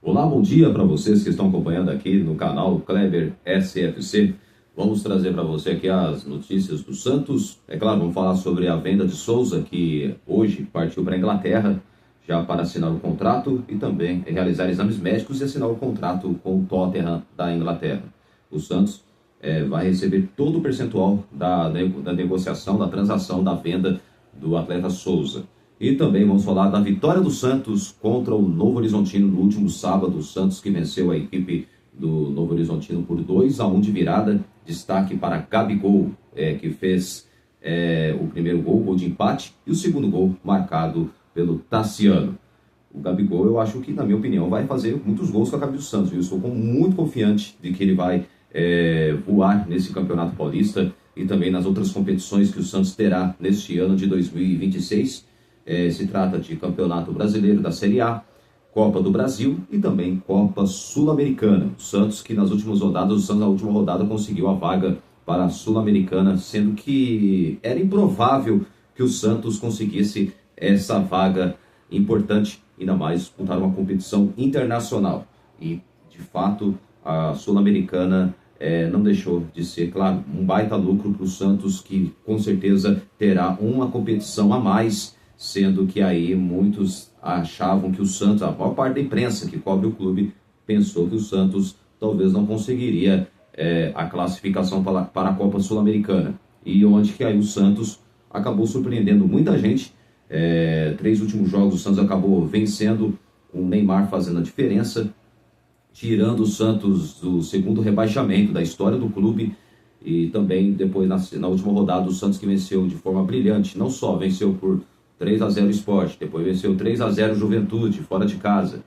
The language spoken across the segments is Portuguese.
Olá, bom dia para vocês que estão acompanhando aqui no canal Kleber SFC. Vamos trazer para você aqui as notícias do Santos. É claro, vamos falar sobre a venda de Souza, que hoje partiu para a Inglaterra, já para assinar o contrato e também realizar exames médicos e assinar o contrato com o Tottenham da Inglaterra. O Santos vai receber todo o percentual da negociação, da transação, da venda do atleta Souza. E também vamos falar da vitória do Santos contra o Novo Horizontino no último sábado. O Santos que venceu a equipe do Novo Horizontino por 2-1 de virada. Destaque para Gabigol, que fez o primeiro gol de empate, e o segundo gol marcado pelo Tassiano. O Gabigol, eu acho que, na minha opinião, vai fazer muitos gols com a camisa do Santos. Eu estou muito confiante de que ele vai voar nesse Campeonato Paulista e também nas outras competições que o Santos terá neste ano de 2026. Se trata de Campeonato Brasileiro da Série A, Copa do Brasil e também Copa Sul-Americana. O Santos que nas últimas rodadas, na última rodada conseguiu a vaga para a Sul-Americana, sendo que era improvável que o Santos conseguisse essa vaga importante, ainda mais disputar uma competição internacional. E, de fato, a Sul-Americana não deixou de ser, claro, um baita lucro para o Santos, que com certeza terá uma competição a mais, sendo que aí muitos achavam que o Santos, a maior parte da imprensa que cobre o clube, pensou que o Santos talvez não conseguiria a classificação para a Copa Sul-Americana. E onde que aí o Santos acabou surpreendendo muita gente. 3 últimos jogos o Santos acabou vencendo, com o Neymar fazendo a diferença, tirando o Santos do segundo rebaixamento da história do clube. E também depois na última rodada o Santos que venceu de forma brilhante, não só venceu por 3-0 o Sport, depois venceu 3-0 o Juventude, fora de casa.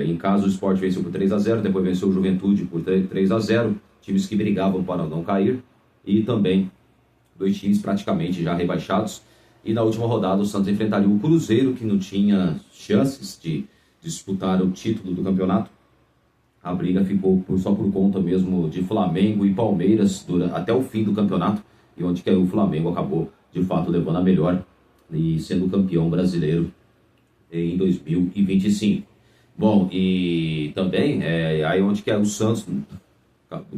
Em casa o Sport venceu por 3-0, depois venceu o Juventude por 3-0, times que brigavam para não cair, e também 2 times praticamente já rebaixados. E na última rodada o Santos enfrentaria o Cruzeiro, que não tinha chances de disputar o título do campeonato. A briga ficou só por conta mesmo de Flamengo e Palmeiras até o fim do campeonato, e onde que o Flamengo acabou de fato levando a melhor e sendo campeão brasileiro em 2025. Bom, e também aí onde que o Santos,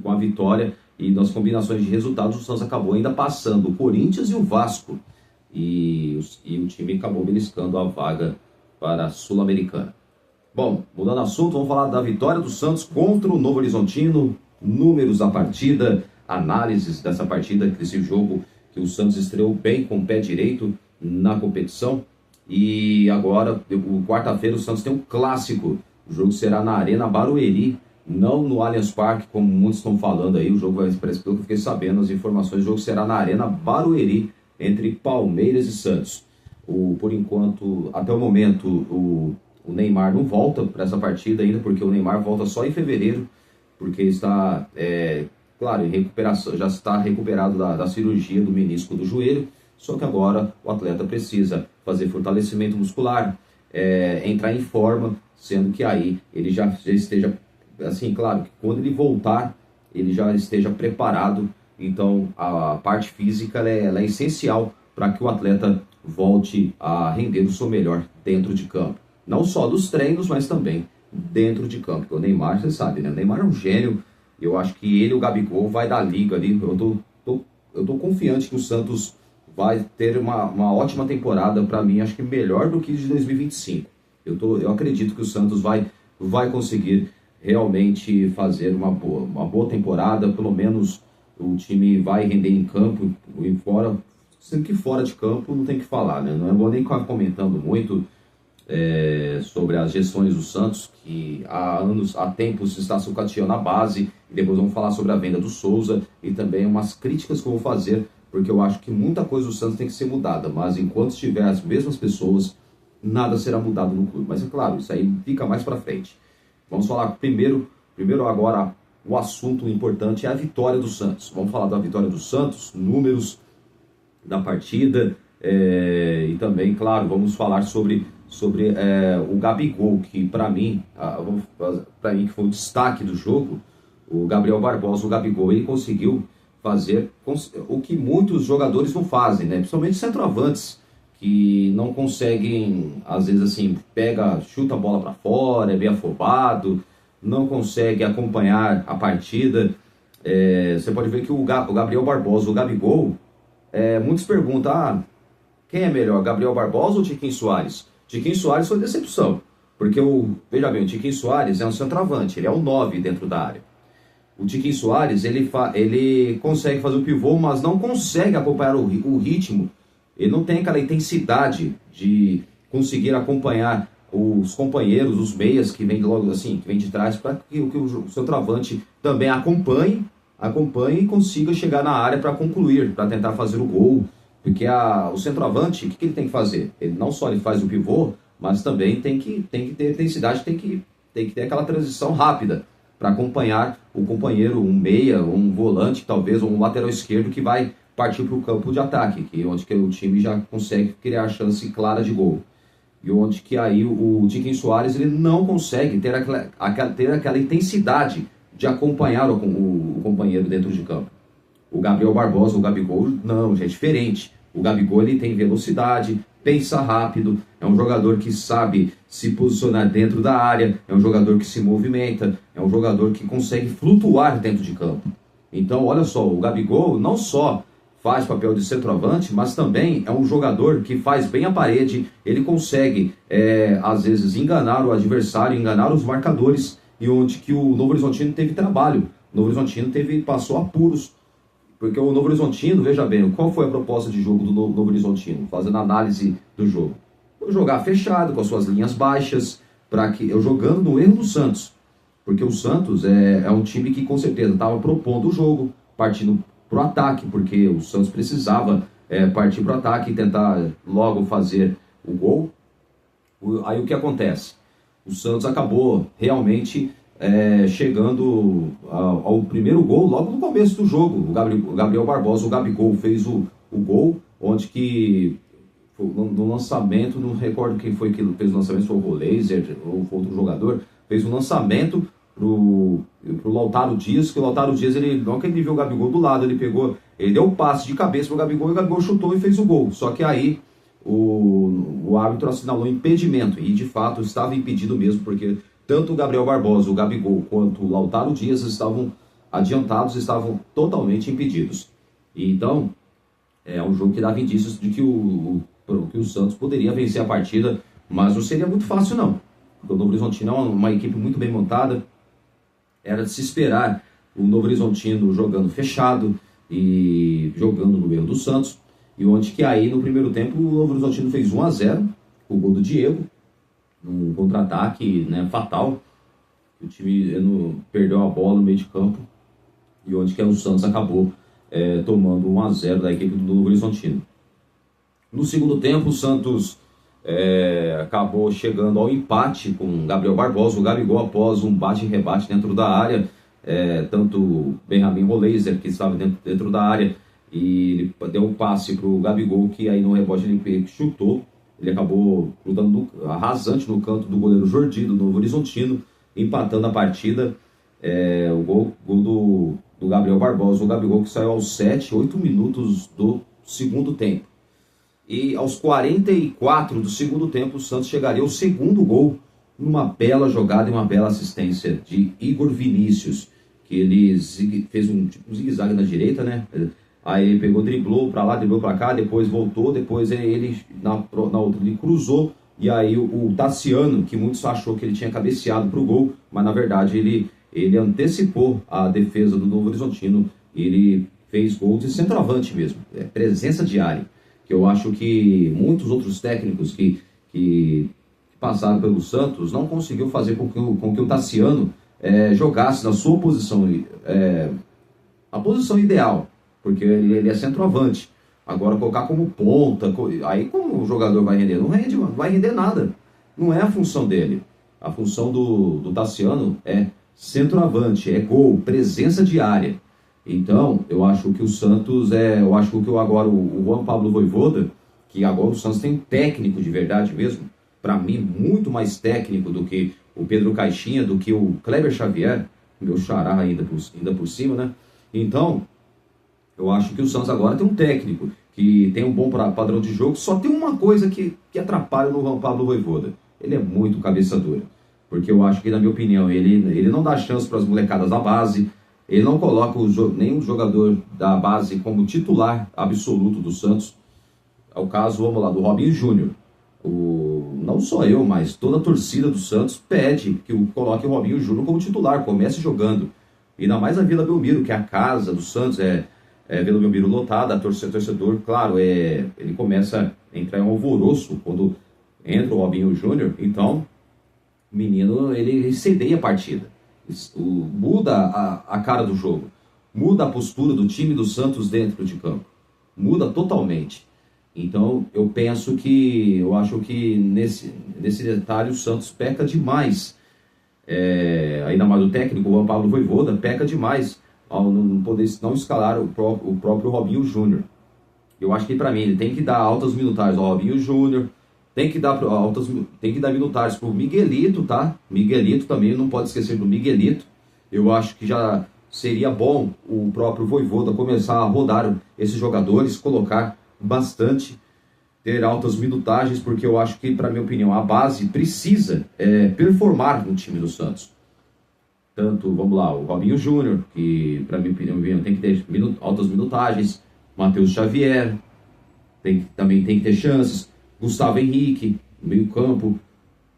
com a vitória e nas combinações de resultados, o Santos acabou ainda passando o Corinthians e o Vasco, e o time acabou beliscando a vaga para a Sul-Americana. Bom, mudando de assunto, vamos falar da vitória do Santos contra o Novo Horizontino, números da partida, análises dessa partida, desse jogo que o Santos estreou bem com o pé direito na competição. E agora, quarta-feira, o Santos tem um clássico. O jogo será na Arena Barueri, não no Allianz Parque, como muitos estão falando aí. O jogo vai, parece que eu fiquei sabendo as informações, o jogo será na Arena Barueri, entre Palmeiras e Santos. Por enquanto, até o momento, o Neymar não volta para essa partida ainda, porque o Neymar volta só em fevereiro, porque está, claro, em recuperação, já está recuperado da cirurgia do menisco do joelho. Só que agora o atleta precisa fazer fortalecimento muscular, entrar em forma, sendo que aí ele já esteja, assim, claro, que quando ele voltar, ele já esteja preparado. Então a parte física ela é essencial para que o atleta volte a render o seu melhor dentro de campo. Não só dos treinos, mas também dentro de campo. Porque o Neymar, você sabe, né? O Neymar é um gênio. Eu acho que ele e o Gabigol vai dar liga ali. Eu tô confiante que o Santos vai ter uma ótima temporada, para mim, acho que melhor do que de 2025. Eu acredito que o Santos vai conseguir realmente fazer uma boa temporada, pelo menos o time vai render em campo e fora, sendo que fora de campo não tem o que falar, né? Não vou nem ficar comentando muito sobre as gestões do Santos, que há tempos está sucateando a base, e depois vamos falar sobre a venda do Souza e também umas críticas que eu vou fazer, porque eu acho que muita coisa do Santos tem que ser mudada, mas enquanto estiver as mesmas pessoas, nada será mudado no clube. Mas é claro, isso aí fica mais para frente. Vamos falar primeiro agora, o assunto importante é a vitória do Santos. Vamos falar da vitória do Santos, números da partida, e também, claro, vamos falar sobre o Gabigol, que para mim que foi o destaque do jogo. O Gabriel Barbosa, o Gabigol, ele conseguiu fazer o que muitos jogadores não fazem, né? Principalmente centroavantes, que não conseguem, às vezes assim, chuta a bola para fora, é bem afobado, não consegue acompanhar a partida. Você pode ver que o Gabriel Barbosa, o Gabigol, muitos perguntam, quem é melhor, Gabriel Barbosa ou Tiquinho Soares? Tiquinho Soares foi decepção, porque veja bem, o Tiquinho Soares é um centroavante, ele é o 9 dentro da área. O Tiquinho Soares, ele consegue fazer o pivô, mas não consegue acompanhar o ritmo. Ele não tem aquela intensidade de conseguir acompanhar os companheiros, os meias que vêm logo assim, que vem de trás, para que o centroavante também acompanhe e consiga chegar na área para concluir, para tentar fazer o gol. Porque o centroavante, o que ele tem que fazer? Ele não só ele faz o pivô, mas também tem que ter intensidade, tem que ter aquela transição rápida para acompanhar o companheiro, um meia, um volante talvez, ou um lateral esquerdo que vai partir para o campo de ataque, onde que o time já consegue criar chance clara de gol. E onde que aí o Tiquinho Soares ele não consegue ter aquela intensidade de acompanhar o companheiro dentro de campo. O Gabriel Barbosa, o Gabigol, não, já é diferente. O Gabigol ele tem velocidade, pensa rápido, é um jogador que sabe se posicionar dentro da área, é um jogador que se movimenta, é um jogador que consegue flutuar dentro de campo. Então, olha só, o Gabigol não só faz papel de centroavante, mas também é um jogador que faz bem a parede, ele consegue, às vezes, enganar o adversário, enganar os marcadores, e onde que o Novo Horizontino teve trabalho. O Novo Horizontino passou apuros, porque o Novo Horizontino, veja bem, qual foi a proposta de jogo do Novo Horizontino? Fazendo análise do jogo. Jogar fechado, com as suas linhas baixas, jogando no erro do Santos. Porque o Santos é um time que com certeza estava propondo o jogo, partindo para o ataque, porque o Santos precisava partir para o ataque e tentar logo fazer o gol. Aí o que acontece? O Santos acabou realmente chegando ao primeiro gol logo no começo do jogo. O Gabriel Barbosa, o Gabigol, fez o gol, onde que no lançamento, não recordo quem foi que fez o lançamento, se foi o Roleiser ou foi outro jogador, fez um lançamento pro Lautaro Dias, que o Lautaro Dias, não que ele viu o Gabigol do lado, ele deu um passe de cabeça pro Gabigol e o Gabigol chutou e fez o gol. Só que aí o árbitro assinalou impedimento, e de fato estava impedido mesmo, porque tanto o Gabriel Barbosa, o Gabigol, quanto o Lautaro Dias estavam adiantados, estavam totalmente impedidos. E então, é um jogo que dava indícios de que o Santos poderia vencer a partida, mas não seria muito fácil não. Porque o Novo Horizontino é uma equipe muito bem montada, era de se esperar o Novo Horizontino jogando fechado e jogando no erro do Santos, e onde que aí no primeiro tempo o Novo Horizontino fez 1-0, o gol do Diego, num contra-ataque fatal. O time perdeu a bola no meio de campo, e onde que o Santos acabou tomando 1-0 da equipe do Novo Horizontino. No segundo tempo o Santos acabou chegando ao empate com Gabriel Barbosa, o Gabigol, após um bate e rebate dentro da área, tanto o Benjamin Roleiser, que estava dentro da área, e ele deu um passe para o Gabigol, que aí no rebote ele chutou, ele acabou cruzando rasante no canto do goleiro Jordi, do Novo Horizontino, empatando a partida. O gol do Gabriel Barbosa, o Gabigol, que saiu aos 8 minutos do segundo tempo. E aos 44 do segundo tempo, o Santos chegaria ao segundo gol, numa bela jogada e uma bela assistência de Igor Vinícius, que ele fez um zigue-zague na direita, né? Aí ele pegou, driblou para lá, driblou para cá, depois voltou, depois ele na outra ele cruzou, e aí o Tassiano, que muitos achou que ele tinha cabeceado para o gol, mas na verdade ele antecipou a defesa do Novo Horizontino, ele fez gol de centroavante mesmo, presença de área, que eu acho que muitos outros técnicos que passaram pelo Santos não conseguiu fazer com que o Tassiano jogasse na sua posição, a posição ideal, porque ele é centroavante. Agora colocar como ponta, aí como o jogador vai render? Não rende, não vai render nada. Não é a função dele. A função do Tassiano é centroavante, é gol, presença de área. Então, eu acho que o Santos, eu acho que agora o Juan Pablo Vojvoda, que agora o Santos tem um técnico de verdade mesmo, para mim, muito mais técnico do que o Pedro Caixinha, do que o Kleber Xavier, meu xará ainda por cima, né? Então, eu acho que o Santos agora tem um técnico que tem um bom padrão de jogo. Só tem uma coisa que atrapalha no Juan Pablo Vojvoda. Ele é muito cabeça dura. Porque eu acho que, na minha opinião, ele não dá chance para as molecadas da base. Ele não coloca nenhum jogador da base como titular absoluto do Santos. É o caso, vamos lá, do Robinho Júnior. Não só eu, mas toda a torcida do Santos pede que coloque o Robinho Júnior como titular, comece jogando. E ainda mais a Vila Belmiro, que é a casa do Santos, Vila Belmiro lotada, torcedor, claro, ele começa a entrar em um alvoroço quando entra o Robinho Júnior. Então, o menino, ele incendeia a partida. Muda a cara do jogo, muda a postura do time do Santos dentro de campo, muda totalmente. Então eu acho que nesse detalhe o Santos peca demais, ainda mais o técnico, o Juan Pablo Vojvoda, peca demais ao não escalar o próprio Robinho Júnior. Eu acho que para mim ele tem que dar altas minutagens ao Robinho Júnior, tem que dar minutagens pro Miguelito, tá? Miguelito também, não pode esquecer do Miguelito. Eu acho que já seria bom o próprio Vojvoda começar a rodar esses jogadores, colocar bastante, ter altas minutagens, porque eu acho que, para minha opinião, a base precisa performar no time do Santos. Tanto, vamos lá, o Robinho Júnior, que, para minha opinião, tem que ter altas minutagens, Matheus Xavier, também tem que ter chances, Gustavo Henrique, meio campo.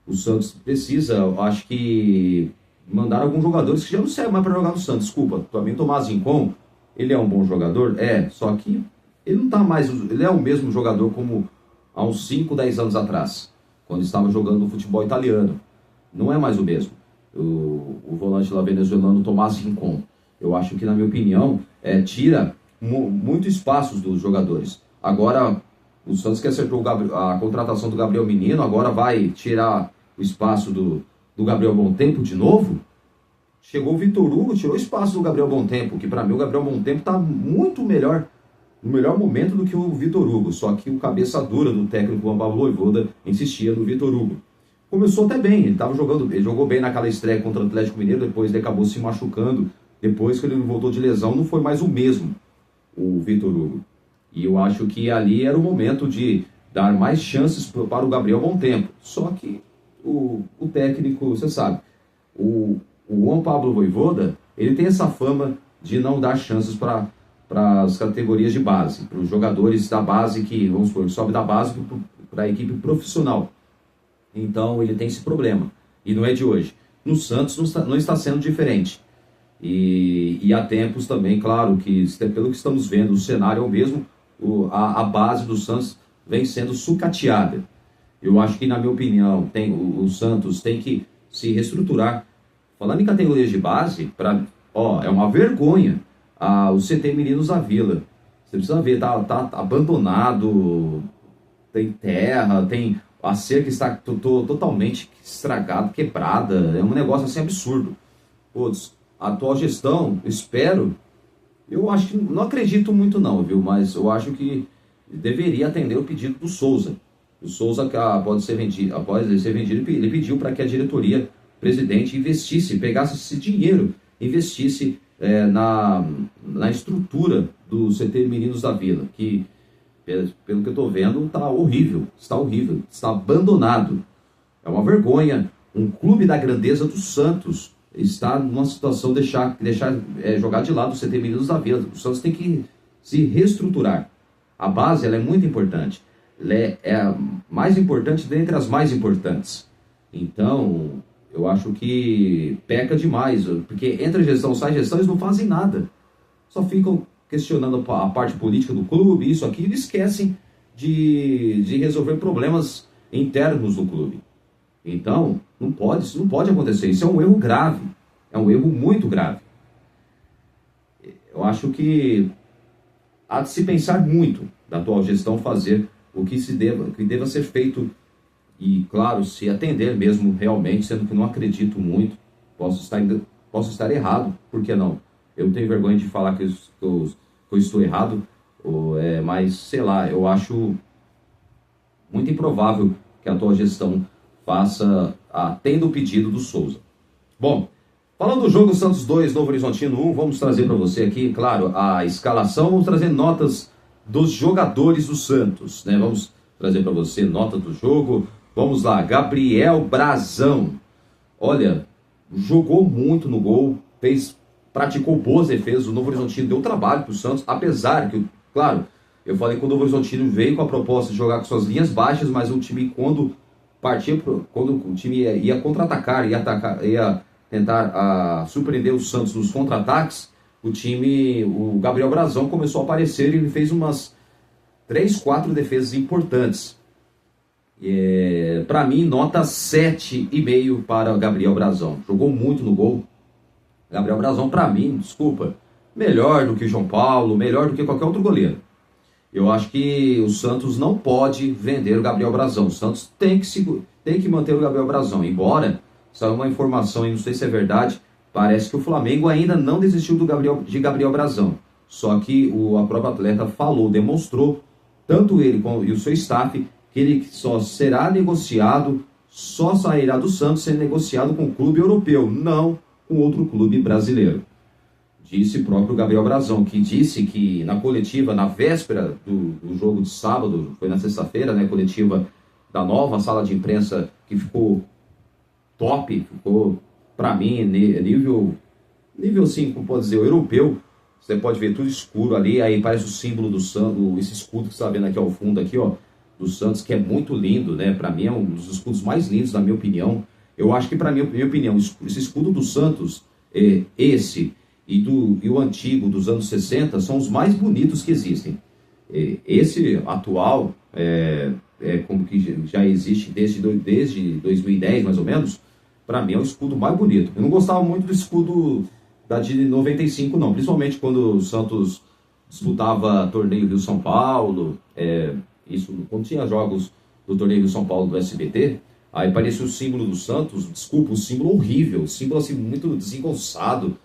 O Santos precisa, eu acho que, mandar alguns jogadores que já não servem mais para jogar no Santos. Desculpa, também Tomás Rincon, ele é um bom jogador? Só que ele não tá mais, ele é o mesmo jogador como há uns 5, 10 anos atrás, quando estava jogando no futebol italiano. Não é mais o mesmo. O volante lá venezuelano, Tomás Rincon, eu acho que, na minha opinião, tira muito espaço dos jogadores. Agora, o Santos, que acertou a contratação do Gabriel Menino, agora vai tirar o espaço do Gabriel Bom Tempo de novo. Chegou o Vitor Hugo, tirou o espaço do Gabriel Bom Tempo, que para mim o Gabriel Bom Tempo está muito melhor, no melhor momento do que o Vitor Hugo. Só que o cabeça dura do técnico Juan Pablo Vojvoda insistia no Vitor Hugo. Começou até bem, ele jogou bem naquela estreia contra o Atlético Mineiro, depois ele acabou se machucando. Depois que ele voltou de lesão, não foi mais o mesmo, o Vitor Hugo. E eu acho que ali era o momento de dar mais chances para o Gabriel Bom Tempo. Só que o técnico, você sabe, o Juan Pablo Vojvoda, ele tem essa fama de não dar chances para as categorias de base, para os jogadores da base que, vamos supor, sobe da base para a equipe profissional. Então ele tem esse problema. E não é de hoje. No Santos não está sendo diferente. E há tempos também, claro, que pelo que estamos vendo, o cenário é o mesmo. A base do Santos vem sendo sucateada. Eu acho que, na minha opinião, o Santos tem que se reestruturar. Falando em categorias de base, é uma vergonha o CT Meninos da Vila. Você precisa ver, tá abandonado, tem terra, a cerca está totalmente estragada, quebrada. É um negócio assim absurdo. A atual gestão, eu acho que, não acredito muito não, viu? Mas eu acho que deveria atender o pedido do Souza. O Souza, após ele ser vendido, ele pediu para que a diretoria, presidente, pegasse esse dinheiro, investisse na estrutura do CT Meninos da Vila, que, pelo que eu estou vendo, está horrível, está abandonado. É uma vergonha. Um clube da grandeza do Santos está numa situação de jogar de lado o CT Meninos da Vila. O Santos tem que se reestruturar. A base, ela é muito importante. Ela é a mais importante dentre as mais importantes. Então, eu acho que peca demais, porque entra gestão, sai gestão, eles não fazem nada. Só ficam questionando a parte política do clube, isso, aquilo, e esquecem de resolver problemas internos do clube. Então, isso não pode acontecer. Isso é um erro grave. É um erro muito grave. Eu acho que há de se pensar muito da atual gestão fazer o que deva ser feito. E, claro, se atender mesmo realmente, sendo que não acredito muito, posso estar errado, por que não? Eu não tenho vergonha de falar que eu estou errado, mas, sei lá, eu acho muito improvável que a atual gestão faça, atenda o pedido do Souza. Bom, falando do jogo Santos 2, Novo Horizontino 1, vamos trazer para você aqui, claro, a escalação, vamos trazer notas dos jogadores do Santos, né? Vamos trazer para você nota do jogo. Vamos lá, Gabriel Brazão. Olha, jogou muito no gol, praticou boas defesas. O Novo Horizontino deu trabalho para o Santos, apesar que, claro, eu falei que o Novo Horizontino veio com a proposta de jogar com suas linhas baixas, mas o time, quando o time ia contra-atacar, ia tentar surpreender o Santos nos contra-ataques, o Gabriel Brazão começou a aparecer e ele fez umas 3, 4 defesas importantes. Para mim, nota 7,5 para o Gabriel Brazão. Jogou muito no gol. Gabriel Brazão, para mim, desculpa, melhor do que o João Paulo, melhor do que qualquer outro goleiro. Eu acho que o Santos não pode vender o Gabriel Brazão. O Santos tem que manter o Gabriel Brazão. Embora, saiu uma informação, e não sei se é verdade, parece que o Flamengo ainda não desistiu de Gabriel Brazão. Só que a própria atleta demonstrou, tanto ele e o seu staff, que ele só será negociado, só sairá do Santos sendo negociado com o clube europeu, não com outro clube brasileiro. Disse o próprio Gabriel Brazão, que disse que na coletiva, na véspera do jogo de sábado, foi na sexta-feira, né, coletiva da nova sala de imprensa, que ficou top, ficou, para mim, nível assim, como pode dizer, europeu. Você pode ver tudo escuro ali, aí parece o símbolo do Santos, esse escudo que você está vendo aqui ao fundo, aqui, ó, do Santos, que é muito lindo, né? Para mim é um dos escudos mais lindos, na minha opinião. Eu acho que, para minha opinião, esse escudo do Santos, esse e o antigo dos anos 60, são os mais bonitos que existem. Esse atual, como que já existe desde 2010, mais ou menos, para mim é o escudo mais bonito. Eu não gostava muito do escudo de 95, não. Principalmente quando o Santos disputava torneio Rio São Paulo, isso quando tinha jogos do torneio Rio São Paulo do SBT, aí parecia o símbolo do Santos, desculpa, um símbolo horrível, um símbolo assim muito desengonçado,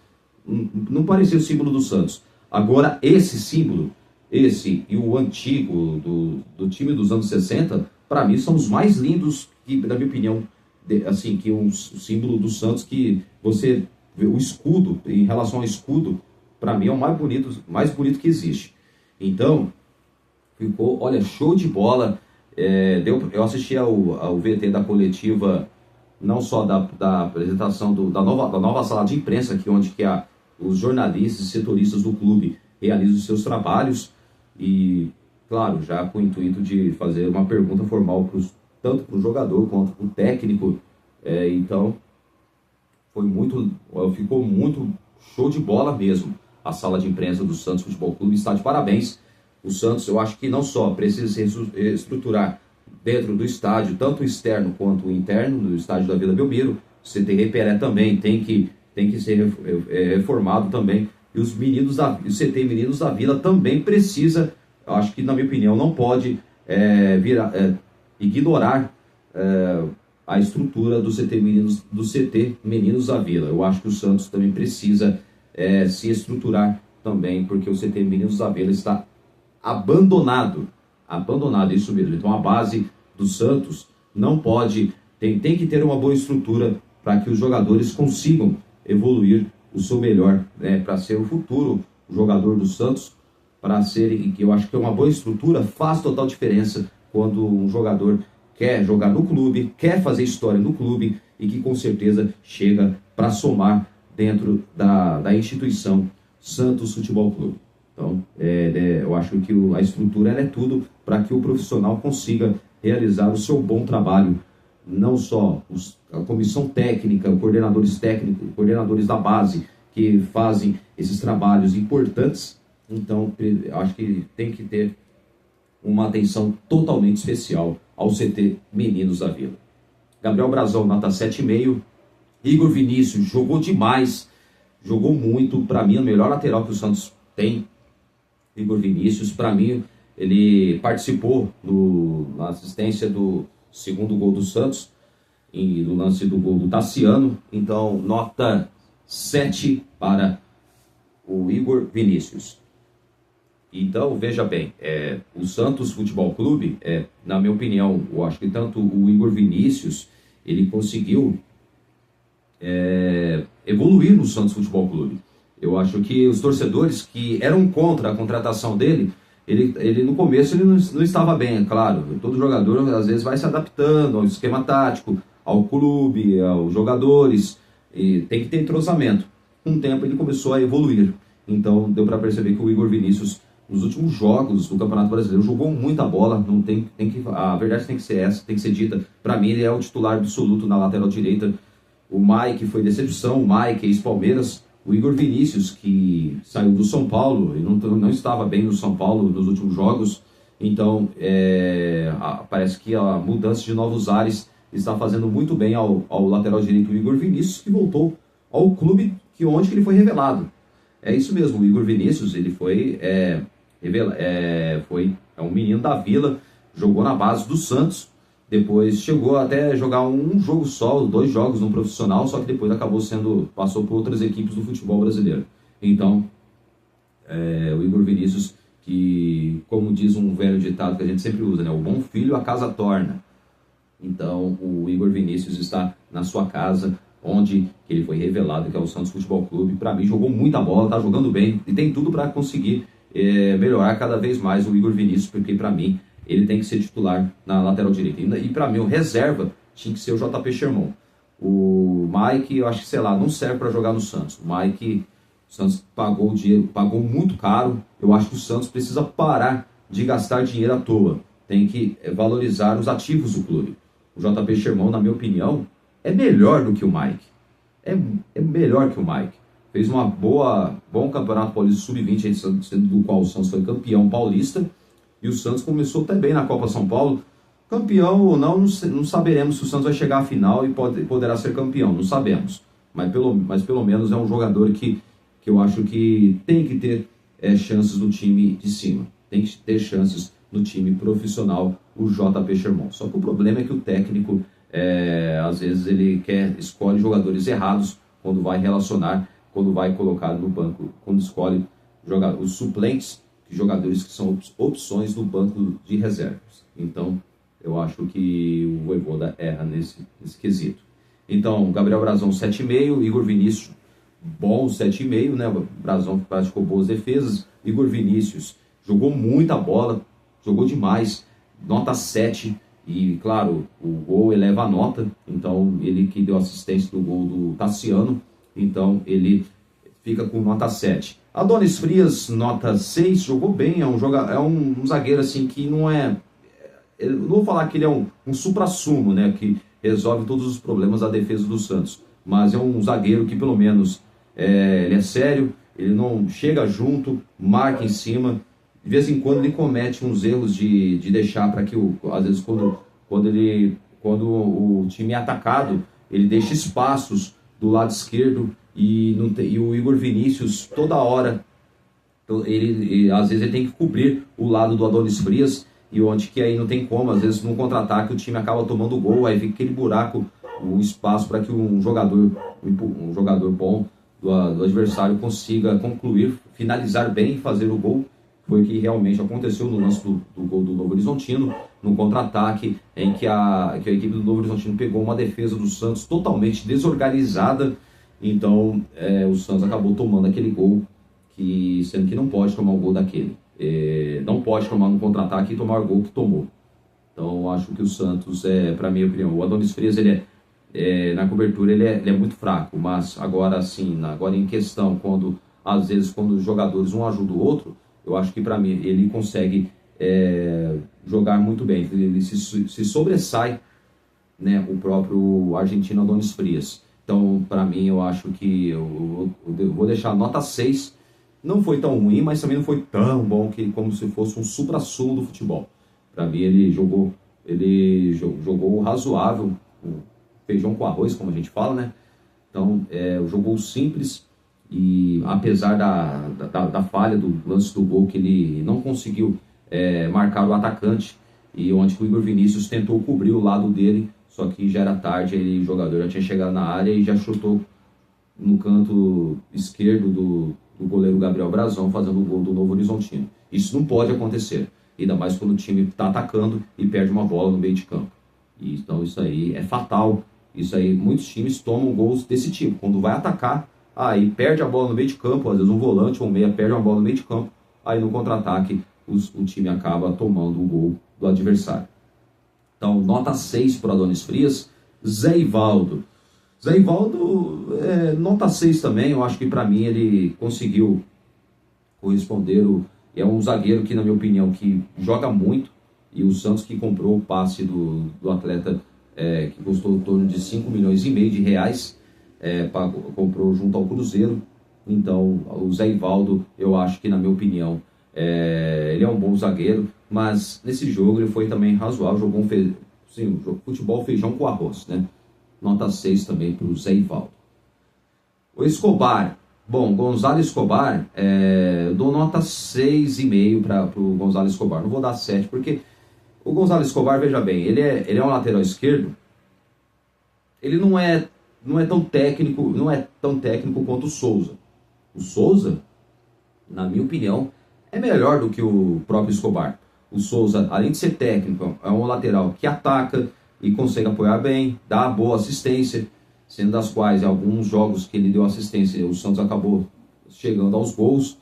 não parecia o símbolo do Santos. Agora esse símbolo, esse e o antigo do time dos anos 60, para mim são os mais lindos, que, na minha opinião, assim, que o símbolo do Santos, que você vê o escudo, em relação ao escudo, para mim é o mais bonito que existe. Então, ficou, olha, show de bola. Eu assisti ao VT da coletiva, não só da apresentação da nova sala de imprensa, aqui onde os jornalistas e setoristas do clube realizam os seus trabalhos, e, claro, já com o intuito de fazer uma pergunta formal tanto para o jogador quanto para o técnico. Então, ficou muito show de bola mesmo. A sala de imprensa do Santos Futebol Clube está de parabéns. O Santos, eu acho que não só precisa se estruturar dentro do estádio, tanto o externo quanto o interno, do estádio da Vila Belmiro. O CT Reperé também tem que ser reformado também. E o CT Meninos da Vila também precisa, eu acho que, na minha opinião, não pode ignorar a estrutura do CT Meninos da Vila. Eu acho que o Santos também precisa se estruturar também, porque o CT Meninos da Vila está abandonado, isso mesmo. Então a base do Santos não pode, tem que ter uma boa estrutura para que os jogadores consigam evoluir o seu melhor, né, para ser o futuro jogador do Santos, que eu acho que uma boa estrutura faz total diferença quando um jogador quer jogar no clube, quer fazer história no clube e que com certeza chega para somar dentro da instituição Santos Futebol Clube. Então, eu acho que a estrutura é tudo para que o profissional consiga realizar o seu bom trabalho, não só a comissão técnica, coordenadores técnicos, coordenadores da base, que fazem esses trabalhos importantes. Então, eu acho que tem que ter uma atenção totalmente especial ao CT Meninos da Vila. Gabriel Brazão, nota 7,5. Igor Vinícius jogou demais, jogou muito. Para mim, o melhor lateral que o Santos tem. Igor Vinícius, para mim, ele participou na assistência do segundo gol do Santos e do lance do gol do Tassiano. Então, nota 7 para o Igor Vinícius. Então, veja bem, o Santos Futebol Clube, na minha opinião, eu acho que tanto o Igor Vinícius, ele conseguiu evoluir no Santos Futebol Clube. Eu acho que os torcedores que eram contra a contratação dele, ele no começo ele não estava bem, é claro. Todo jogador às vezes vai se adaptando ao esquema tático, ao clube, aos jogadores, e tem que ter entrosamento. Com o tempo ele começou a evoluir. Então deu para perceber que o Igor Vinícius, nos últimos jogos do Campeonato Brasileiro, jogou muita bola. Não tem que, a verdade tem que ser essa, tem que ser dita. Para mim ele é o titular absoluto na lateral direita. O Mike foi decepção, o Mike ex-Palmeiras. O Igor Vinícius, que saiu do São Paulo, e não estava bem no São Paulo nos últimos jogos. Então parece que a mudança de novos ares está fazendo muito bem ao lateral direito, o Igor Vinícius, que voltou ao clube onde ele foi revelado. É isso mesmo, o Igor Vinícius, ele foi um menino da Vila, jogou na base do Santos, depois chegou até jogar um jogo só, 2 jogos no profissional, só que depois passou por outras equipes do futebol brasileiro. Então, o Igor Vinícius, que, como diz um velho ditado que a gente sempre usa, né? O bom filho a casa torna. Então, o Igor Vinícius está na sua casa, onde ele foi revelado, que é o Santos Futebol Clube. Para mim, jogou muita bola, está jogando bem e tem tudo para conseguir melhorar cada vez mais o Igor Vinícius, porque para mim ele tem que ser titular na lateral direita. E para mim, o reserva tinha que ser o JP Sherman. O Mike, eu acho que, sei lá, não serve para jogar no Santos. O Mike, o Santos pagou dinheiro, pagou muito caro. Eu acho que o Santos precisa parar de gastar dinheiro à toa. Tem que valorizar os ativos do clube. O JP Sherman, na minha opinião, é melhor do que o Mike. É melhor que o Mike. Fez bom campeonato paulista sub-20, do qual o Santos foi campeão paulista. E o Santos começou também na Copa São Paulo. Campeão ou não saberemos se o Santos vai chegar à final e poderá ser campeão. Não sabemos. Mas pelo menos é um jogador que eu acho que tem que ter chances no time de cima. Tem que ter chances no time profissional, o JP Sherman. Só que o problema é que o técnico, às vezes, ele escolhe jogadores errados quando vai relacionar, quando vai colocar no banco, quando escolhe os suplentes, jogadores que são opções no banco de reservas. Então, eu acho que o Vojvoda erra nesse quesito. Então, Gabriel Brazão 7,5, Igor Vinícius bom 7,5, né? O Brazão praticou boas defesas. Igor Vinícius jogou muita bola, jogou demais, nota 7. E, claro, o gol eleva a nota. Então, ele que deu assistência do gol do Tassiano. Então, ele fica com nota 7. Adonis Frias, nota 6, jogou bem. É um zagueiro assim que não é... Eu não vou falar que ele é um supra-sumo, né? Que resolve todos os problemas da defesa do Santos. Mas é um zagueiro que, pelo menos, ele é sério. Ele não chega junto, marca em cima. De vez em quando ele comete uns erros de deixar para que, às vezes, quando o time é atacado, ele deixa espaços do lado esquerdo e o Igor Vinícius, toda hora, às vezes ele tem que cobrir o lado do Adonis Frias, e onde que aí não tem como, às vezes, num contra-ataque o time acaba tomando gol, aí fica aquele buraco, o espaço para que um jogador bom do adversário consiga concluir, finalizar bem e fazer o gol. Foi o que realmente aconteceu no lance do gol do Novo Horizontino, no contra-ataque, em que a equipe do Novo Horizontino pegou uma defesa do Santos totalmente desorganizada. Então, o Santos acabou tomando aquele gol, sendo que não pode tomar um gol daquele. Não pode tomar no contra-ataque e tomar o gol que tomou. Então, acho que o Santos, para minha opinião, o Adonis Frias, na cobertura, ele é muito fraco. Mas agora, sim, agora em questão, às vezes, quando os jogadores um ajuda o outro, eu acho que, para mim, ele consegue jogar muito bem. Ele se sobressai, né, o próprio argentino Adonis Frias. Então, para mim, eu acho que eu vou deixar a nota 6. Não foi tão ruim, mas também não foi tão bom como se fosse um supra-sumo do futebol. Para mim, ele jogou razoável, feijão com arroz, como a gente fala, né? Então, jogou simples. E apesar da falha do lance do gol, que ele não conseguiu marcar o atacante, e onde o Igor Vinícius tentou cobrir o lado dele, só que já era tarde, o jogador já tinha chegado na área e já chutou no canto esquerdo do goleiro Gabriel Brazão, fazendo o gol do Novo Horizontino. Isso não pode acontecer, ainda mais quando o time está atacando e perde uma bola no meio de campo. Então isso aí é fatal. Isso aí, muitos times tomam gols desse tipo, quando vai atacar, aí perde a bola no meio de campo, às vezes um volante ou um meia perde uma bola no meio de campo, aí no contra-ataque o time acaba tomando o gol do adversário. Então, nota 6 para Adonis Frias. Zé Ivaldo, nota 6 também. Eu acho que para mim ele conseguiu corresponder. É um zagueiro que, na minha opinião, que joga muito. E o Santos que comprou o passe do atleta, que custou em torno de 5,5 milhões de reais, comprou junto ao Cruzeiro. Então, o Zé Ivaldo, eu acho que, na minha opinião, ele é um bom zagueiro, mas nesse jogo ele foi também razoável, jogou futebol feijão com arroz, né? Nota 6 também para o Zé Ivaldo. O Escobar, Gonzalo Escobar, eu dou nota 6,5 para o Gonzalo Escobar. Não vou dar 7, porque o Gonzalo Escobar, veja bem, ele é um lateral esquerdo, ele não é tão técnico quanto o Souza. O Souza, na minha opinião, é melhor do que o próprio Escobar. O Souza, além de ser técnico, é um lateral que ataca e consegue apoiar bem, dá boa assistência, sendo das quais em alguns jogos que ele deu assistência, o Santos acabou chegando aos gols.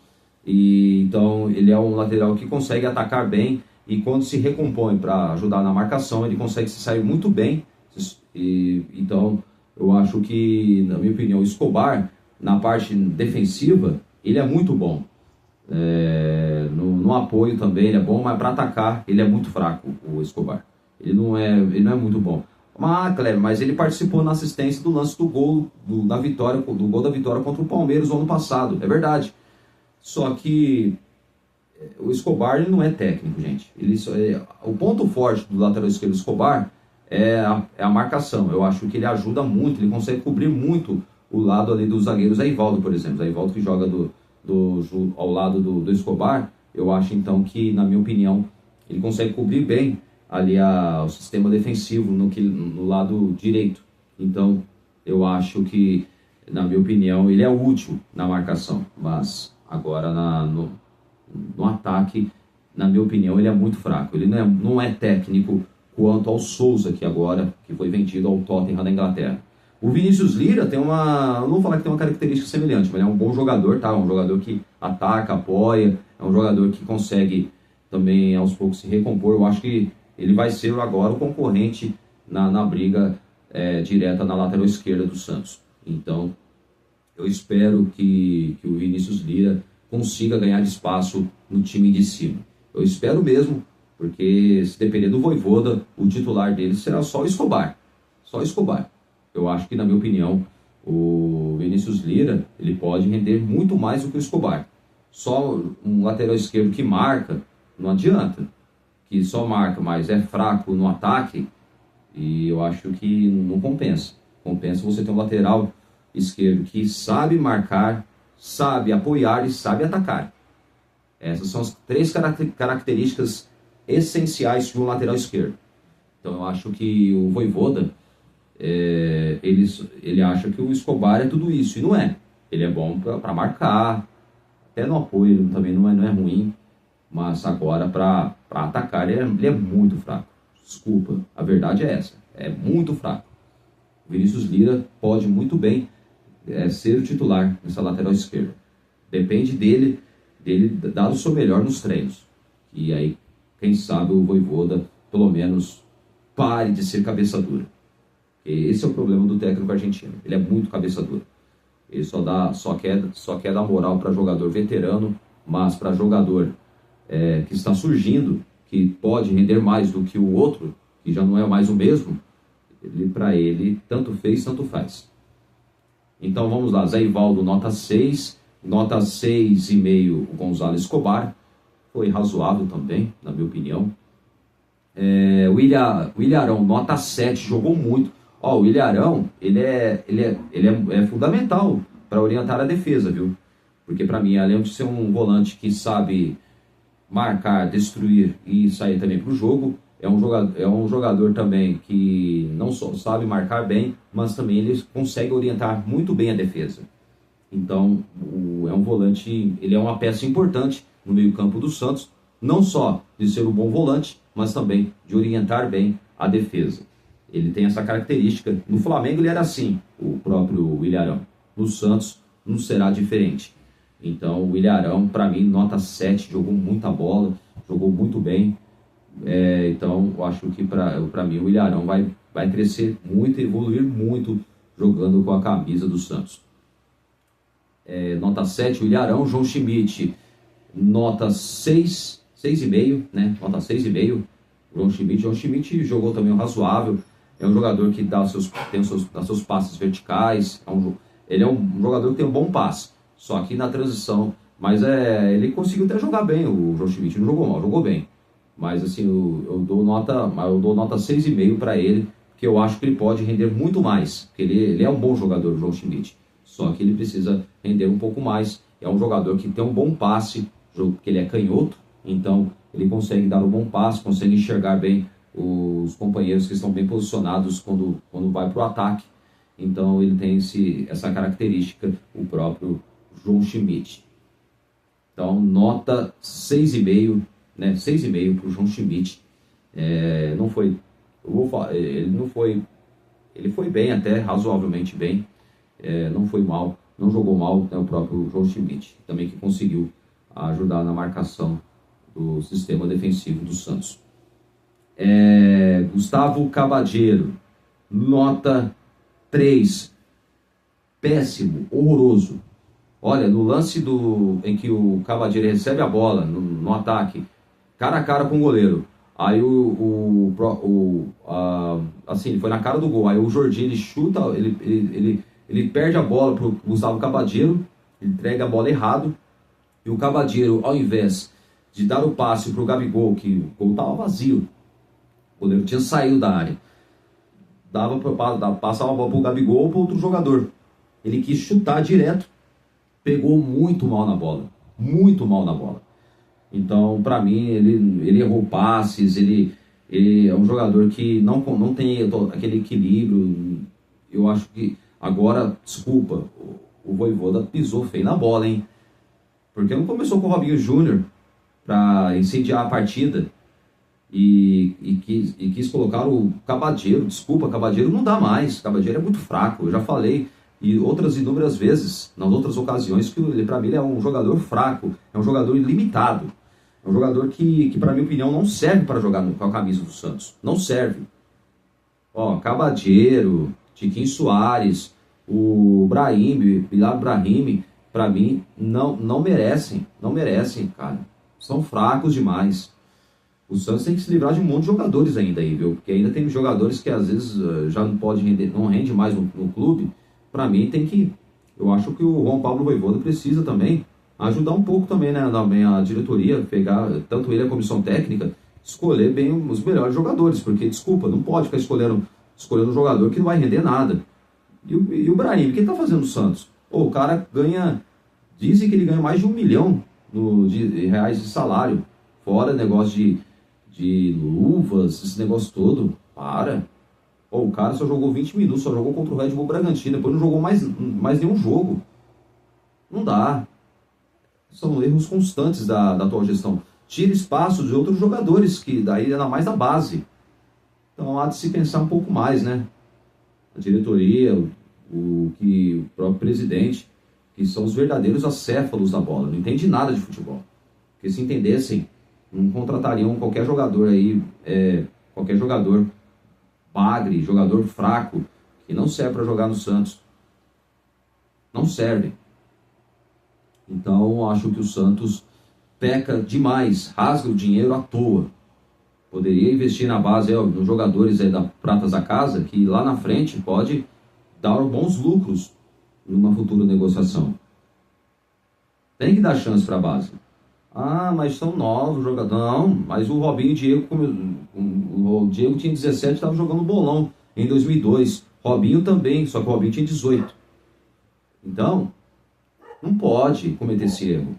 E então ele é um lateral que consegue atacar bem e quando se recompõe para ajudar na marcação, ele consegue se sair muito bem. Então eu acho que, na minha opinião, o Escobar, na parte defensiva, ele é muito bom. No apoio também ele é bom, mas para atacar ele é muito fraco, o Escobar. Ele não é muito bom. Mas ele participou na assistência do lance do gol do gol da vitória contra o Palmeiras no ano passado, é verdade. Só que o Escobar ele não é técnico, gente. O ponto forte do lateral esquerdo do Escobar é a marcação. Eu acho que ele ajuda muito, ele consegue cobrir muito o lado ali do zagueiro Zé Ivaldo, por exemplo. Zé Ivaldo que joga ao lado do Escobar. Eu acho então que, na minha opinião, ele consegue cobrir bem ali o sistema defensivo no lado direito. Então eu acho que, na minha opinião, ele é útil na marcação, mas agora no ataque, na minha opinião, ele é muito fraco. Ele não é técnico quanto ao Souza, que foi vendido ao Tottenham da Inglaterra. O Vinícius Lira eu não vou falar que tem uma característica semelhante, mas ele é um bom jogador, tá? Um jogador que ataca, apoia, é um jogador que consegue também aos poucos se recompor. Eu acho que ele vai ser agora o concorrente na briga direta na lateral esquerda do Santos. Então, eu espero que o Vinícius Lira consiga ganhar espaço no time de cima. Eu espero mesmo, porque se depender do Vojvoda, o titular dele será só o Escobar. Só o Escobar. Eu acho que, na minha opinião, o Vinícius Lira ele pode render muito mais do que o Escobar. Só um lateral esquerdo que marca, não adianta. Que só marca, mas é fraco no ataque, e eu acho que não compensa. Compensa você ter um lateral esquerdo que sabe marcar, sabe apoiar e sabe atacar. Essas são as 3 características essenciais de um lateral esquerdo. Então eu acho que o Vojvoda, ele acha que o Escobar é tudo isso, e não é. Ele é bom para marcar, até no apoio ele também não é ruim, mas agora para atacar ele é muito fraco. Desculpa, a verdade é essa, é muito fraco. O Vinícius Lira pode muito bem ser o titular nessa lateral esquerda. Depende dele dar o seu melhor nos treinos. E aí, quem sabe o Vojvoda, pelo menos, pare de ser cabeça dura. Esse é o problema do técnico argentino. Ele é muito cabeça dura. Ele só quer dar moral para jogador veterano, mas para jogador que está surgindo, que pode render mais do que o outro, que já não é mais o mesmo, para ele, tanto fez, tanto faz. Então vamos lá, Zé Ivaldo, nota 6, nota 6,5 o Gonzalo Escobar, foi razoável também, na minha opinião. O Ilharão, nota 7, jogou muito. O Ilharão, ele é fundamental para orientar a defesa, viu? Porque para mim, além de ser um volante que sabe marcar, destruir e sair também para o jogo, é um jogador também que não só sabe marcar bem, mas também ele consegue orientar muito bem a defesa. Então, é um volante, ele é uma peça importante no meio-campo do Santos, não só de ser um bom volante, mas também de orientar bem a defesa. Ele tem essa característica. No Flamengo ele era assim, o próprio Ilharão. No Santos não será diferente. Então o Ilharão, para mim, nota 7, jogou muita bola. jogou muito bem. Então, eu acho que para mim o Ilharão vai crescer muito, evoluir muito jogando com a camisa do Santos. Nota 7, o Ilharão. João Schmidt, nota 6, 6,5, né? Nota 6,5. João Schmidt jogou também um razoável. É um jogador que dá seus passes verticais. Ele é um jogador que tem um bom passe. Só que na transição. Mas ele conseguiu até jogar bem, o João Schmidt. Não jogou mal, jogou bem. Mas assim, eu dou nota 6,5 para ele, porque eu acho que ele pode render muito mais. Porque ele é um bom jogador, o João Schmidt. Só que ele precisa render um pouco mais. É um jogador que tem um bom passe, porque ele é canhoto. Então, ele consegue dar um bom passe, consegue enxergar bem os companheiros que estão bem posicionados quando vai para o ataque. Então, ele tem essa característica, o próprio João Schmidt. Então, nota 6,5, né? 6,5 para o João Schmidt. Não foi... Ele foi bem até, razoavelmente bem. Não foi mal, não jogou mal, né, o próprio João Schmidt, também que conseguiu ajudar na marcação do sistema defensivo do Santos. Gustavo Cavadiero, nota 3, péssimo, horroroso. Olha, no lance em que o Cavadiero recebe a bola no ataque, cara a cara com o goleiro, aí assim, ele foi na cara do gol, aí o Jordi, ele chuta, ele perde a bola para o Gustavo Cavadiero, entrega a bola errado, e o Cavadiero, ao invés de dar o passe para o Gabigol, que o gol estava vazio, o goleiro tinha saído da área, passava a bola para o Gabigol ou para outro jogador. Ele quis chutar direto, pegou muito mal na bola, muito mal na bola. Então, para mim, ele errou passes, ele é um jogador que não tem aquele equilíbrio. Eu acho que agora, desculpa, o Vojvoda pisou feio na bola, hein? Porque não começou com o Robinho Júnior para incendiar a partida e quis colocar o Cavadiero. Desculpa, Cavadiero não dá mais. Cavadiero é muito fraco, eu já falei e outras inúmeras vezes, nas outras ocasiões, que para mim ele é um jogador fraco, é um jogador ilimitado. É um jogador que para minha opinião, não serve para jogar com a camisa do Santos. Não serve. Cavadiero, Tiquinho Soares, o Bilal Brahim, para mim, não merecem, cara. São fracos demais. O Santos tem que se livrar de um monte de jogadores ainda aí, viu? Porque ainda tem jogadores que às vezes já não rende mais no clube. Para mim eu acho que o Juan Pablo Vojvoda precisa também ajudar um pouco também, né? A diretoria, pegar, tanto ele a comissão técnica, escolher bem os melhores jogadores. Porque, desculpa, não pode ficar escolhendo um jogador que não vai render nada. E o Brahim, o que ele tá fazendo no Santos? O cara dizem que ele ganha mais de 1 milhão de reais de salário, fora negócio de luvas, esse negócio todo. O cara só jogou 20 minutos, só jogou contra o Red Bull Bragantino, depois não jogou mais nenhum jogo. Não dá. São erros constantes da atual gestão. Tira espaço de outros jogadores, que daí ainda mais da base. Então há de se pensar um pouco mais, né? A diretoria, o próprio presidente, que são os verdadeiros acéfalos da bola, não entende nada de futebol. Porque se entendessem, não contratariam qualquer jogador aí, qualquer jogador bagre, jogador fraco, que não serve para jogar no Santos. Não serve. Então, acho que o Santos peca demais, rasga o dinheiro à toa. Poderia investir na base, nos jogadores da Pratas da Casa, que lá na frente pode dar bons lucros numa futura negociação. Tem que dar chance para a base. Mas são novos jogadores. Não, mas o Robinho e o Diego tinha 17 e estava jogando bolão em 2002. Robinho também, só que o Robinho tinha 18. Então, não pode cometer esse erro.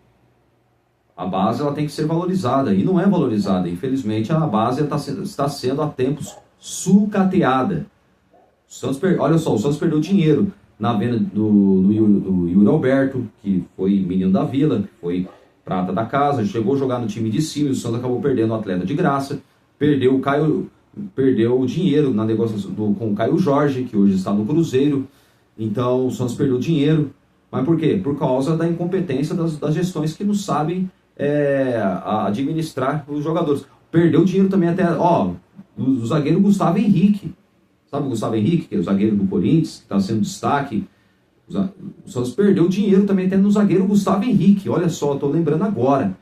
A base ela tem que ser valorizada, e não é valorizada. Infelizmente, a base está sendo há tempos sucateada. Olha só, o Santos perdeu dinheiro na venda do Yuri Alberto, que foi menino da Vila, que foi prata da casa, chegou a jogar no time de cima, e o Santos acabou perdendo o atleta de graça, perdeu o dinheiro na negociação com o Caio Jorge, que hoje está no Cruzeiro. Então o Santos perdeu dinheiro. Mas por quê? Por causa da incompetência das gestões que não sabem a administrar os jogadores. Perdeu dinheiro também até, o zagueiro Gustavo Henrique. Sabe o Gustavo Henrique, que é o zagueiro do Corinthians, que está sendo destaque? O Santos perdeu dinheiro também até no zagueiro Gustavo Henrique. Olha só, estou lembrando agora.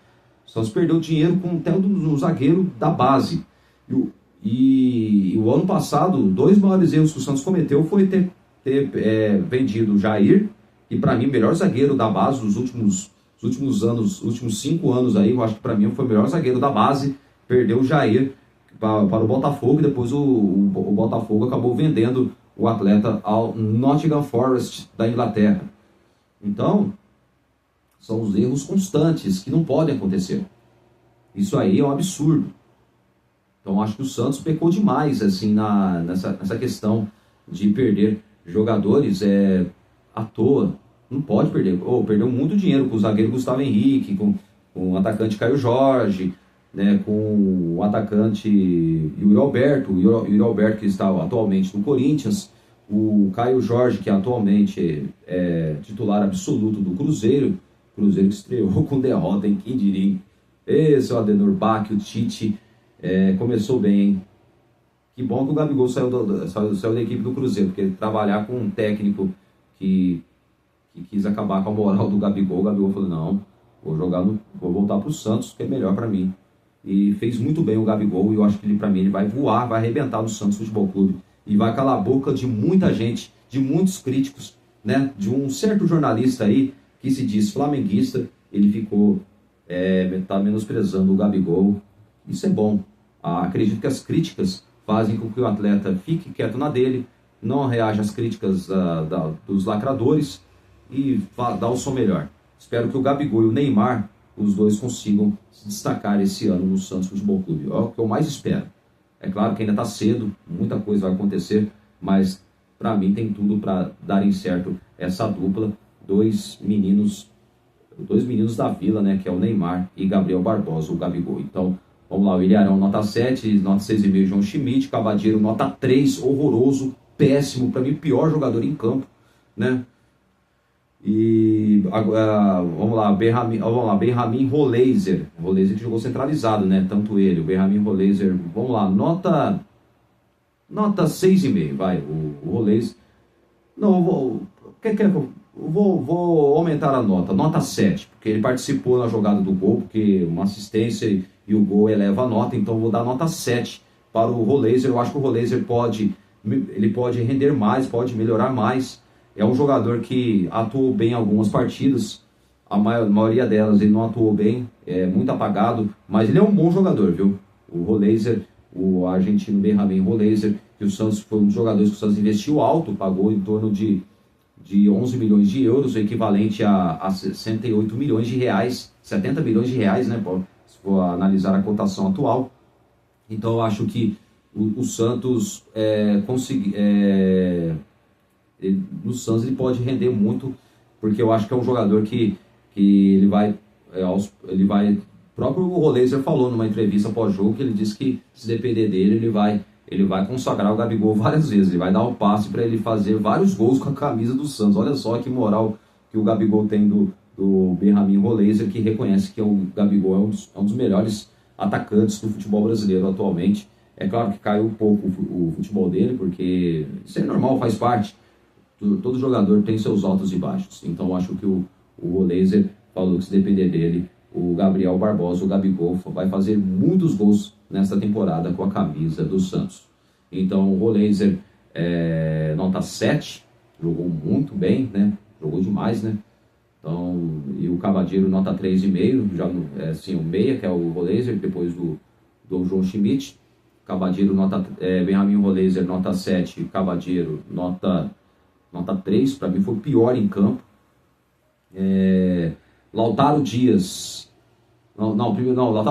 O Santos perdeu dinheiro até no zagueiro da base. E o ano passado, 2 maiores erros que o Santos cometeu foi ter vendido o Jair, que para mim, melhor zagueiro da base dos últimos anos, últimos 5 anos aí, eu acho que para mim foi o melhor zagueiro da base. Perdeu o Jair para o Botafogo, e depois o Botafogo acabou vendendo o atleta ao Nottingham Forest da Inglaterra. Então, são os erros constantes que não podem acontecer. Isso aí é um absurdo. Então, acho que o Santos pecou demais assim, nessa questão de perder jogadores à toa. Não pode perder. Perdeu muito dinheiro com o zagueiro Gustavo Henrique, com o atacante Caio Jorge, né, com o atacante Yuri Alberto, que está atualmente no Corinthians, o Caio Jorge, que atualmente é titular absoluto do Cruzeiro que estreou com derrota em quem diria. Esse é o Adenor Bach, o Tite, começou bem, hein? Que bom que o Gabigol saiu da equipe do Cruzeiro, porque trabalhar com um técnico que quis acabar com a moral do Gabigol, o Gabigol falou, não, vou voltar para o Santos, que é melhor para mim. E fez muito bem o Gabigol, e eu acho que para mim ele vai voar, vai arrebentar no Santos Futebol Clube, e vai calar a boca de muita gente, de muitos críticos, né? De um certo jornalista aí, que se diz flamenguista, ele ficou tá menosprezando o Gabigol. Isso é bom. Acredito que as críticas fazem com que o atleta fique quieto na dele, não reaja às críticas dos lacradores e dá o seu melhor. Espero que o Gabigol e o Neymar, os dois, consigam se destacar esse ano no Santos Futebol Clube. É o que eu mais espero. É claro que ainda está cedo, muita coisa vai acontecer, mas para mim tem tudo para darem certo essa dupla. Dois meninos da Vila, né, que é o Neymar e Gabriel Barbosa, o Gabigol. Então, vamos lá, o Ilharão nota 7, nota 6,5, João Schmidt, Cavadinho nota 3, horroroso, péssimo, para mim pior jogador em campo, né? E vamos lá, Benjamin Roleiser que jogou centralizado, né? Tanto ele, o Benjamin Roleiser, vamos lá, nota 6,5, vai, o Roleiser. Não, vou aumentar a nota 7, porque ele participou na jogada do gol, porque uma assistência e o gol eleva a nota, então vou dar nota 7 para o Roleiser. Eu acho que o Roleiser pode render mais, pode melhorar mais. É um jogador que atuou bem em algumas partidas, a maioria delas ele não atuou bem, é muito apagado, mas ele é um bom jogador, viu? O Roleiser, o argentino Benjamin Roleiser, que o Santos foi um dos jogadores que o Santos investiu alto, pagou em torno de 11 milhões de euros, o equivalente a 68 milhões de reais, 70 milhões de reais, né, se for analisar a cotação atual. Então eu acho que o Santos no Santos ele pode render muito, porque eu acho que é um jogador que ele vai, o próprio Roleiser falou numa entrevista pós-jogo, que ele disse que se depender dele, ele vai consagrar o Gabigol várias vezes, ele vai dar um passe para ele fazer vários gols com a camisa do Santos. Olha só que moral que o Gabigol tem do Benjamin Roleiser, que reconhece que o Gabigol é um dos melhores atacantes do futebol brasileiro atualmente. É claro que caiu um pouco o futebol dele, porque isso é normal, faz parte. Todo jogador tem seus altos e baixos. Então eu acho que o Roleiser falou que se depender dele, o Gabriel Barbosa, o Gabigol, vai fazer muitos gols nesta temporada com a camisa do Santos. Então o Roleiser nota 7, jogou muito bem, né? Jogou demais, né? Então, e o Cavadinho nota 3,5, já assim, o meia, que é o Roleiser, depois do João Schmidt. Cavadinho Benjamin Roleiser nota 7, Cavadinho nota 3, para mim foi o pior em campo. Lautaro Dias. Lautaro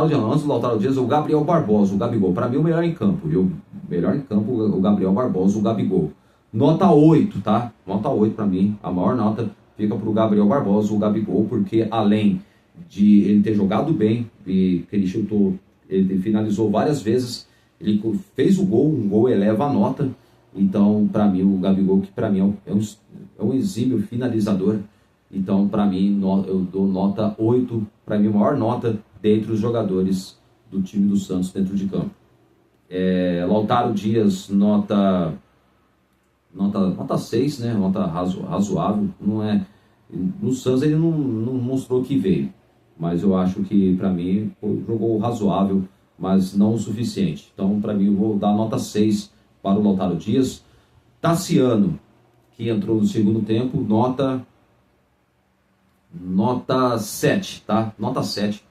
Dias não. Antes do Lautaro Dias, o Gabriel Barbosa, o Gabigol. Para mim, o melhor em campo, viu? Melhor em campo, o Gabriel Barbosa, o Gabigol. Nota 8, tá? Nota 8 para mim. A maior nota fica pro Gabriel Barbosa, o Gabigol, porque além de ele ter jogado bem, e que ele chutou, ele finalizou várias vezes, ele fez o gol, um gol eleva a nota. Então, para mim, o Gabigol, que para mim é um exímio finalizador, Então, para mim, eu dou nota 8, para mim, a maior nota dentre os jogadores do time do Santos dentro de campo. Lautaro Dias, nota 6, né? Nota razoável. Não é, no Santos ele não mostrou que veio, mas eu acho que, para mim, jogou razoável, mas não o suficiente. Então, para mim, eu vou dar nota 6 para o Lautaro Dias. Tassiano, que entrou no segundo tempo, nota 7, tá? Nota 7.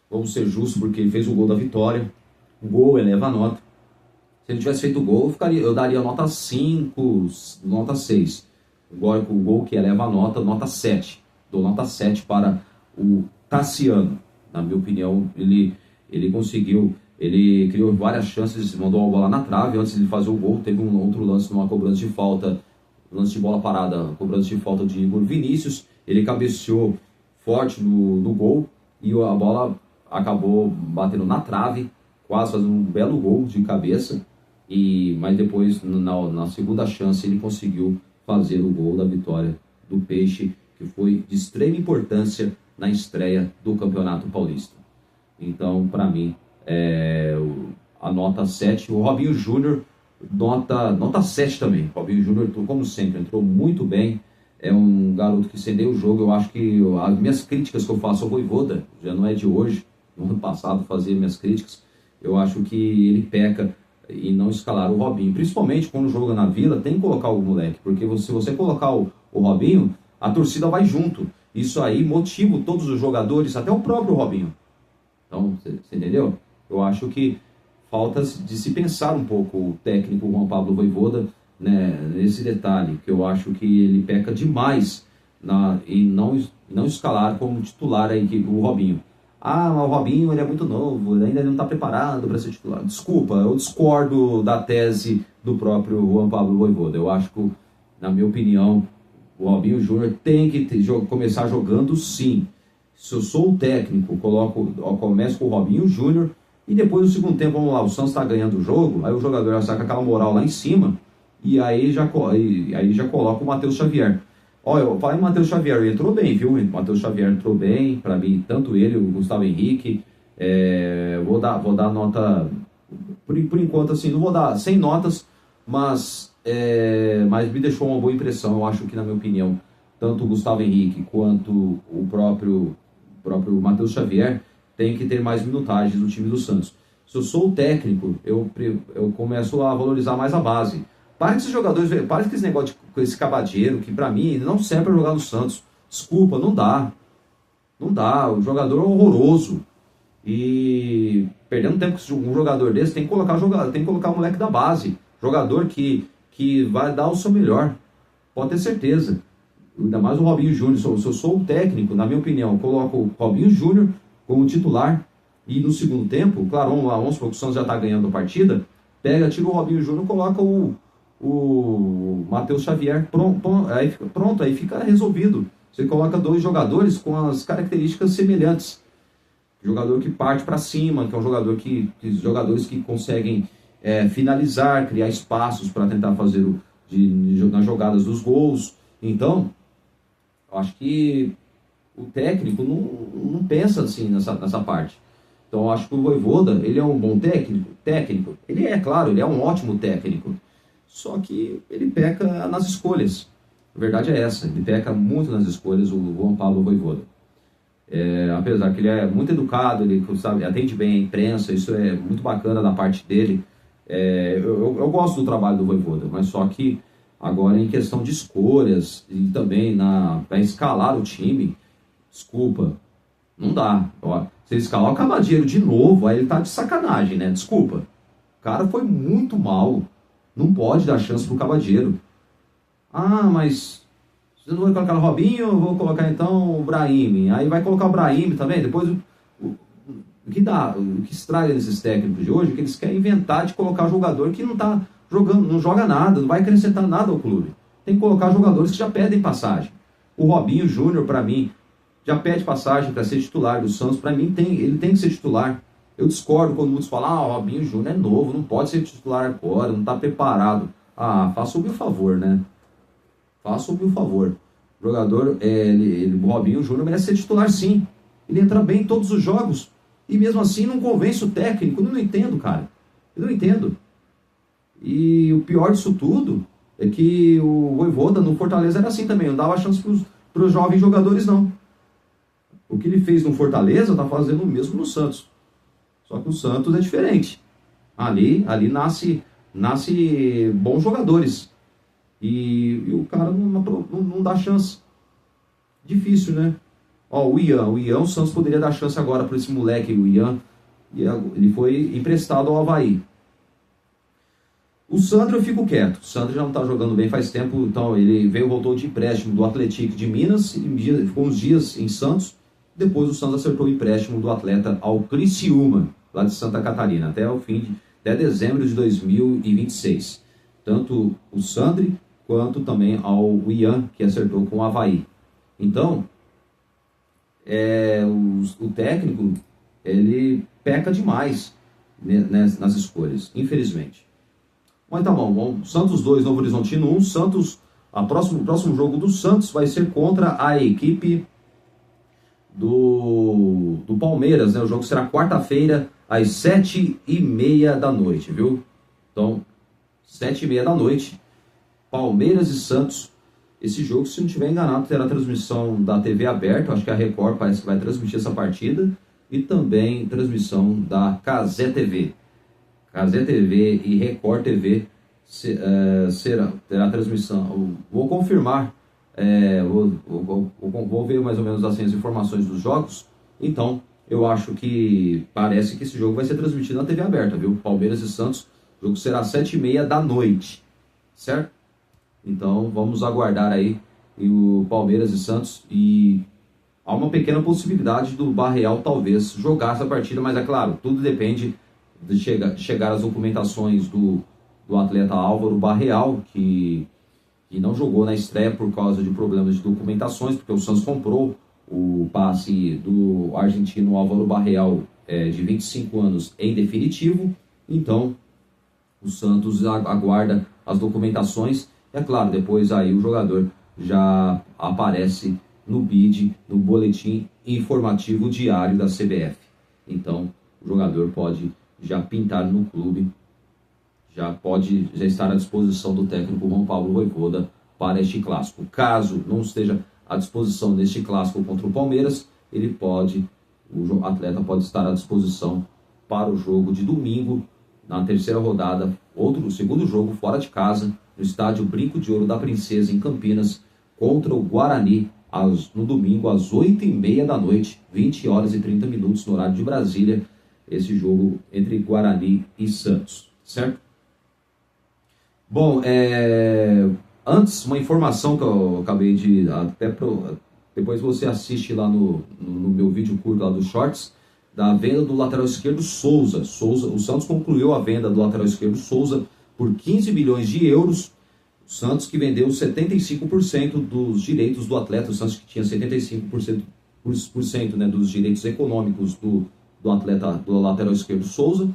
Vamos ser justos, porque ele fez o gol da vitória. O gol eleva a nota. Se ele tivesse feito o gol, eu daria nota 5, nota 6. O gol que eleva a nota 7. Dou nota 7 para o Tassiano. Na minha opinião, ele conseguiu, ele criou várias chances, mandou a bola na trave antes de fazer o gol. Teve um outro lance numa cobrança de falta, lance de bola parada, cobrança de falta de Igor Vinícius. Ele cabeceou forte no gol e a bola acabou batendo na trave, quase fazendo um belo gol de cabeça. Mas depois, na segunda chance, ele conseguiu fazer o gol da vitória do Peixe, que foi de extrema importância na estreia do Campeonato Paulista. Então, para mim, a nota 7. O Robinho Júnior, nota 7 também. O Robinho Júnior, como sempre, entrou muito bem. É um garoto que acendeu o jogo. Eu acho que as minhas críticas que eu faço ao Vojvoda, já não é de hoje, no ano passado fazia minhas críticas, eu acho que ele peca e não escalar o Robinho. Principalmente quando joga na Vila, tem que colocar o moleque, porque se você colocar o Robinho, a torcida vai junto. Isso aí motiva todos os jogadores, até o próprio Robinho. Então, você entendeu? Eu acho que falta de se pensar um pouco o técnico Juan Pablo Vojvoda, né, nesse detalhe, que eu acho que ele peca demais em não escalar como titular aí, o Robinho. Ah, mas o Robinho ele é muito novo, ainda não está preparado para ser titular. Desculpa, eu discordo da tese do próprio Juan Pablo Vojvoda. Eu acho que, na minha opinião, o Robinho Júnior tem que começar jogando sim. Se eu sou o técnico, começo com o Robinho Júnior e depois no segundo tempo, vamos lá, o Santos está ganhando o jogo, aí o jogador já saca aquela moral lá em cima e aí já coloca o Matheus Xavier. Olha, eu falei em Matheus Xavier, ele entrou bem, viu? O Matheus Xavier entrou bem, para mim, tanto ele, o Gustavo Henrique. Vou dar nota, por enquanto, assim, não vou dar 100 notas, mas me deixou uma boa impressão. Eu acho que, na minha opinião, tanto o Gustavo Henrique quanto o próprio Matheus Xavier tem que ter mais minutagens no time do Santos. Se eu sou o técnico, eu começo a valorizar mais a base. Para que esses jogadores, para que esse negócio com esse cabadeiro, que para mim não serve para jogar no Santos. Desculpa, não dá. Não dá, o jogador é horroroso. E perdendo tempo com um jogador desse, tem que colocar o moleque da base. Jogador que vai dar o seu melhor. Pode ter certeza. Ainda mais o Robinho Júnior. Se eu sou o técnico, na minha opinião, eu coloco o Robinho Júnior como titular. E no segundo tempo, claro, vamos supor que o Santos já está ganhando a partida. Tira o Robinho Júnior e coloca o Matheus Xavier. Pronto, aí fica resolvido. Você coloca dois jogadores com as características semelhantes. Jogador que parte para cima, que é um jogador jogadores que conseguem finalizar, criar espaços para tentar fazer nas jogadas dos gols. Então, eu acho que o técnico não pensa assim nessa parte. Então, eu acho que o Vojvoda, ele é um bom técnico. Ele claro, ele é um ótimo técnico. Só que ele peca nas escolhas. A verdade é essa, ele peca muito nas escolhas, o Juan Pablo Vojvoda. Apesar que ele é muito educado, ele atende bem a imprensa, isso é muito bacana da parte dele. Eu gosto do trabalho do Vojvoda, mas só que agora em questão de escolhas e também para escalar o time, desculpa, não dá. Se ele escalar o Cavadinho de novo, aí ele tá de sacanagem, né? Desculpa. O cara foi muito mal. Não pode dar chance pro Cavadinho. Ah, mas você não vai colocar o Robinho, eu vou colocar então o Brahim. Aí vai colocar o Brahim também. Depois, o que estraga nesses técnicos de hoje é que eles querem inventar de colocar jogador que não tá jogando, não joga nada, não vai acrescentar nada ao clube. Tem que colocar jogadores que já pedem passagem. O Robinho Júnior, para mim, já pede passagem para ser titular do Santos. Para mim, ele tem que ser titular. Eu discordo quando muitos falam, o Robinho Júnior é novo, não pode ser titular agora, não está preparado. Faça o meu favor, né? Faça o meu favor. O jogador, o Robinho Júnior merece ser titular sim. Ele entra bem em todos os jogos. E mesmo assim não convence o técnico. Eu não entendo, cara. Eu não entendo. E o pior disso tudo é que o Vojvoda no Fortaleza era assim também. Não dava chance para os jovens jogadores, não. O que ele fez no Fortaleza tá fazendo o mesmo no Santos. Só que o Santos é diferente. Ali nasce bons jogadores. E o cara não dá chance. Difícil, né? Ó, o Ian, o Santos poderia dar chance agora para esse moleque, o Ian. Ele foi emprestado ao Avaí. O Sandro eu fico quieto. O Sandro já não está jogando bem faz tempo. Então ele voltou de empréstimo do Atlético de Minas. Ficou uns dias em Santos. Depois o Santos acertou o empréstimo do atleta ao Criciúma, lá de Santa Catarina, até dezembro de 2026. Tanto o Sandri quanto também ao Ian, que acertou com o Avaí. Então, o técnico, ele peca demais nas escolhas, infelizmente. Mas tá bom, Santos 2, Novo Horizontino 1. O próximo jogo do Santos vai ser contra a equipe do Palmeiras, né? O jogo será quarta-feira, às 7h30 da noite, viu? Então, 7h30 da noite, Palmeiras e Santos. Esse jogo, se não estiver enganado, terá transmissão da TV aberta. Acho que a Record parece que vai transmitir essa partida. E também transmissão da Cazé TV. Cazé TV e Record TV terá transmissão. Vou confirmar. Vou ver mais ou menos assim as informações dos jogos. Então, eu acho que parece que esse jogo vai ser transmitido na TV aberta, viu? Palmeiras e Santos. O jogo será às 7h30 da noite. Certo? Então, vamos aguardar aí o Palmeiras e Santos. E há uma pequena possibilidade do Barreal talvez jogar essa partida, mas é claro, tudo depende de chegar as documentações do atleta Álvaro Barreal, que não jogou na estreia por causa de problemas de documentações, porque o Santos comprou o passe do argentino Álvaro Barreal de 25 anos em definitivo. Então, o Santos aguarda as documentações. É claro, depois aí o jogador já aparece no BID, no boletim informativo diário da CBF. Então, o jogador pode já pintar no clube, já estar à disposição do técnico João Paulo Vojvoda para este clássico. Caso não esteja à disposição neste clássico contra o Palmeiras, o atleta pode estar à disposição para o jogo de domingo, na terceira rodada, o segundo jogo fora de casa, no estádio Brinco de Ouro da Princesa, em Campinas, contra o Guarani, no domingo, às 8h30 da noite, 20h30 no horário de Brasília, esse jogo entre Guarani e Santos, certo? Bom, antes, uma informação que eu acabei de... Depois você assiste lá no meu vídeo curto lá dos Shorts, da venda do lateral esquerdo Souza. O Santos concluiu a venda do lateral esquerdo Souza por 15 milhões de euros. O Santos que vendeu 75% dos direitos do atleta. O Santos que tinha 75% né, dos direitos econômicos do atleta, do lateral esquerdo Souza.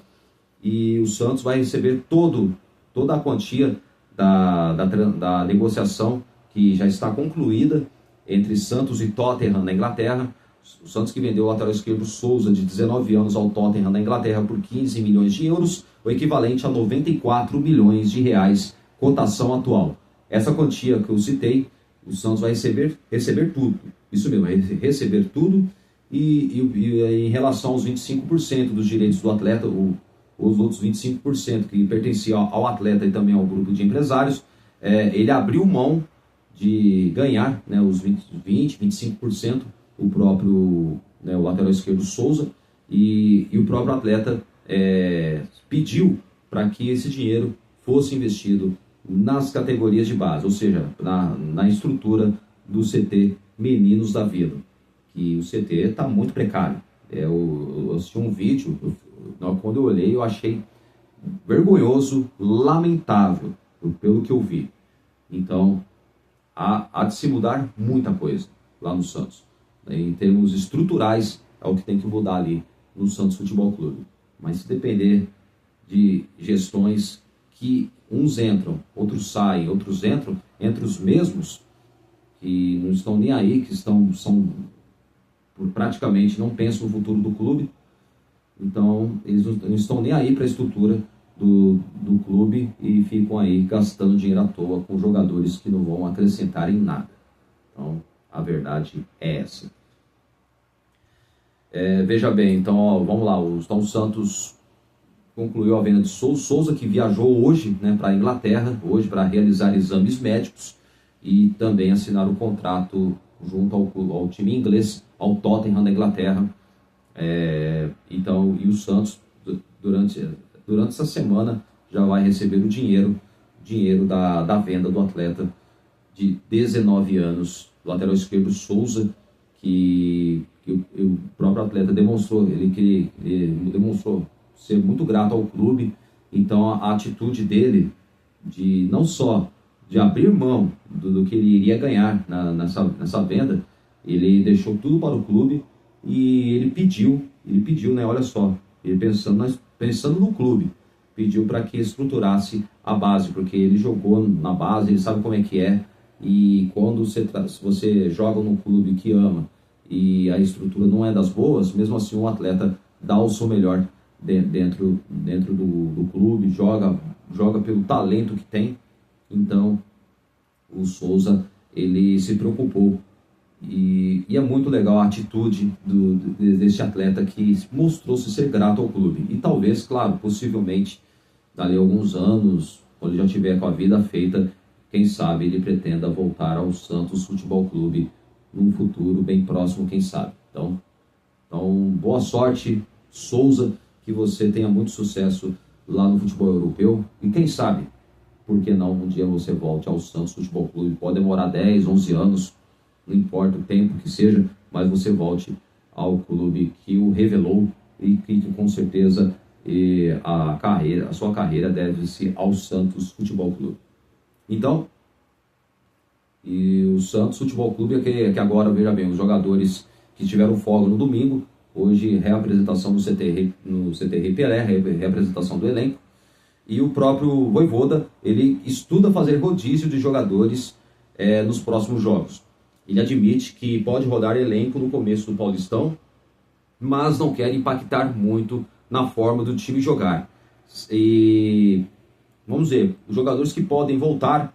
E o Santos vai receber toda a quantia da negociação que já está concluída entre Santos e Tottenham na Inglaterra. O Santos que vendeu o lateral esquerdo Souza, de 19 anos, ao Tottenham na Inglaterra por 15 milhões de euros, o equivalente a 94 milhões de reais, cotação atual. Essa quantia que eu citei, o Santos vai receber tudo. Isso mesmo, receber tudo. E em relação aos 25% dos direitos do atleta, os outros 25% que pertenciam ao atleta e também ao grupo de empresários, ele abriu mão de ganhar, né, os 25%, o próprio, né, o lateral esquerdo Souza, e o próprio atleta pediu para que esse dinheiro fosse investido nas categorias de base, ou seja, na estrutura do CT Meninos da Vila, que o CT está muito precário. Eu assisti um vídeo, quando eu olhei, eu achei vergonhoso, lamentável, pelo que eu vi. Então, há de se mudar muita coisa lá no Santos. Em termos estruturais, é o que tem que mudar ali no Santos Futebol Clube. Mas se depender de gestões que uns entram, outros saem, outros entram, entre os mesmos, que não estão nem aí, que praticamente não pensam no futuro do clube. Então, eles não estão nem aí para a estrutura do clube e ficam aí gastando dinheiro à toa com jogadores que não vão acrescentar em nada. Então, a verdade é essa. Veja bem, então, ó, vamos lá. O Santos concluiu a venda de Souza, que viajou hoje, né, para a Inglaterra, hoje para realizar exames médicos e também assinar o contrato junto ao time inglês, ao Tottenham da Inglaterra. Então, e o Santos, durante essa semana, já vai receber o dinheiro da venda do atleta de 19 anos, lateral esquerdo Souza, que o próprio atleta demonstrou, ele demonstrou ser muito grato ao clube. Então a atitude dele de não só de abrir mão do que ele iria ganhar nessa venda, ele deixou tudo para o clube e ele pediu, né, olha só, ele pensando no clube, pediu para que estruturasse a base, porque ele jogou na base, ele sabe como é que é, e quando você joga num clube que ama e a estrutura não é das boas, mesmo assim o atleta dá o seu melhor dentro do clube, joga pelo talento que tem. Então o Souza, ele se preocupou e é muito legal a atitude desse atleta que mostrou-se ser grato ao clube. E talvez, claro, possivelmente, dali a alguns anos, quando ele já tiver com a vida feita, quem sabe ele pretenda voltar ao Santos Futebol Clube num futuro bem próximo, quem sabe. Então boa sorte, Souza, que você tenha muito sucesso lá no futebol europeu. E quem sabe, por que não, um dia você volte ao Santos Futebol Clube. Pode demorar 10, 11 anos, não importa o tempo que seja, mas você volte ao clube que o revelou e que com certeza a sua carreira deve-se ao Santos Futebol Clube. Então, e o Santos Futebol Clube é que agora, veja bem, os jogadores que tiveram folga no domingo, hoje reapresentação no CT Rei Pelé, reapresentação do elenco, e o próprio Vojvoda, ele estuda fazer rodízio de jogadores nos próximos jogos. Ele admite que pode rodar elenco no começo do Paulistão, mas não quer impactar muito na forma do time jogar. E vamos ver, os jogadores que podem voltar,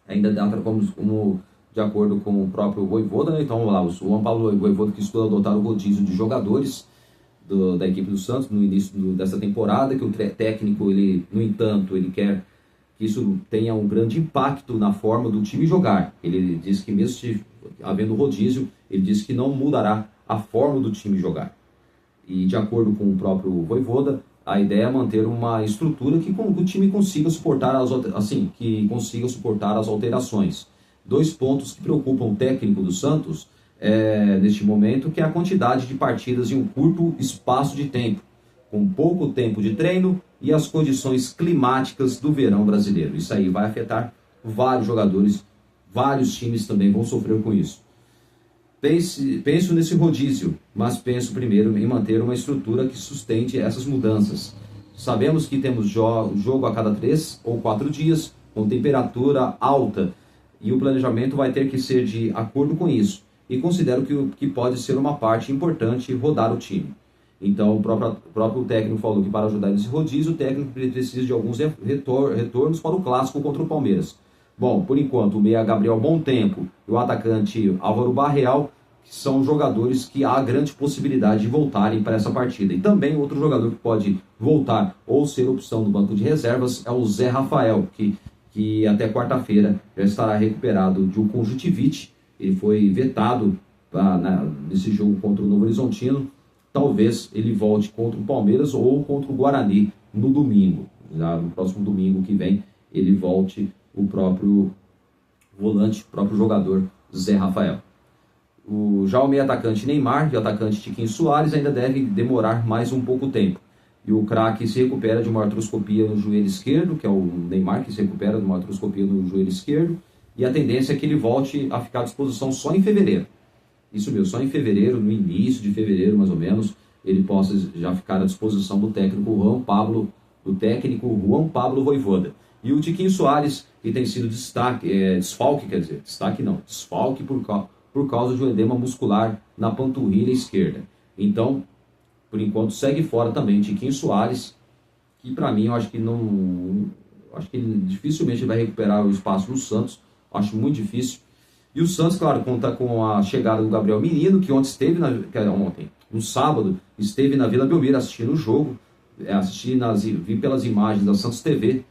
ainda como de acordo com o próprio Vojvoda, né? Então vamos lá, o João Paulo Vojvoda, que estuda adotar o rodízio de jogadores da equipe do Santos no início dessa temporada, que o técnico, ele, no entanto, ele quer que isso tenha um grande impacto na forma do time jogar. Ele diz que mesmo havendo rodízio, ele diz que não mudará a forma do time jogar. E de acordo com o próprio Vojvoda, a ideia é manter uma estrutura que o time consiga suportar as alterações. 2 pontos que preocupam o técnico do Santos neste momento, que é a quantidade de partidas em um curto espaço de tempo, com pouco tempo de treino e as condições climáticas do verão brasileiro. Isso aí vai afetar vários jogadores, vários times também vão sofrer com isso. Penso nesse rodízio, mas penso primeiro em manter uma estrutura que sustente essas mudanças. Sabemos que temos jogo a cada 3 ou 4 dias, com temperatura alta, e o planejamento vai ter que ser de acordo com isso. E considero que pode ser uma parte importante rodar o time. Então o próprio técnico falou que para ajudar nesse rodízio, o técnico precisa de alguns retornos para o clássico contra o Palmeiras. Bom, por enquanto, o meia Gabriel Bom Tempo e o atacante Álvaro Barreal, que são jogadores que há grande possibilidade de voltarem para essa partida. E também outro jogador que pode voltar ou ser opção do banco de reservas é o Zé Rafael, que até quarta-feira já estará recuperado de um conjuntivite. Ele foi vetado nesse jogo contra o Novo Horizontino. Talvez ele volte contra o Palmeiras ou contra o Guarani no domingo. Já no próximo domingo que vem, ele volte o próprio volante, o próprio jogador Zé Rafael. Já o meio atacante Neymar e o atacante Tiquinho Soares ainda devem demorar mais um pouco tempo. E o craque se recupera de uma artroscopia no joelho esquerdo, que é o Neymar que se recupera de uma artroscopia no joelho esquerdo, e a tendência é que ele volte a ficar à disposição só em fevereiro. Isso mesmo, só em fevereiro, no início de fevereiro mais ou menos, ele possa já ficar à disposição do técnico Juan Pablo Vojvoda. E o Tiquinho Soares, que tem sido desfalque por causa de um edema muscular na panturrilha esquerda. Então, por enquanto, segue fora também Tiquinho Soares, que para mim eu acho que ele dificilmente vai recuperar o espaço no Santos, acho muito difícil. E o Santos, claro, conta com a chegada do Gabriel Menino, que no sábado, esteve na Vila Belmiro assistindo o jogo, vi pelas imagens da Santos TV,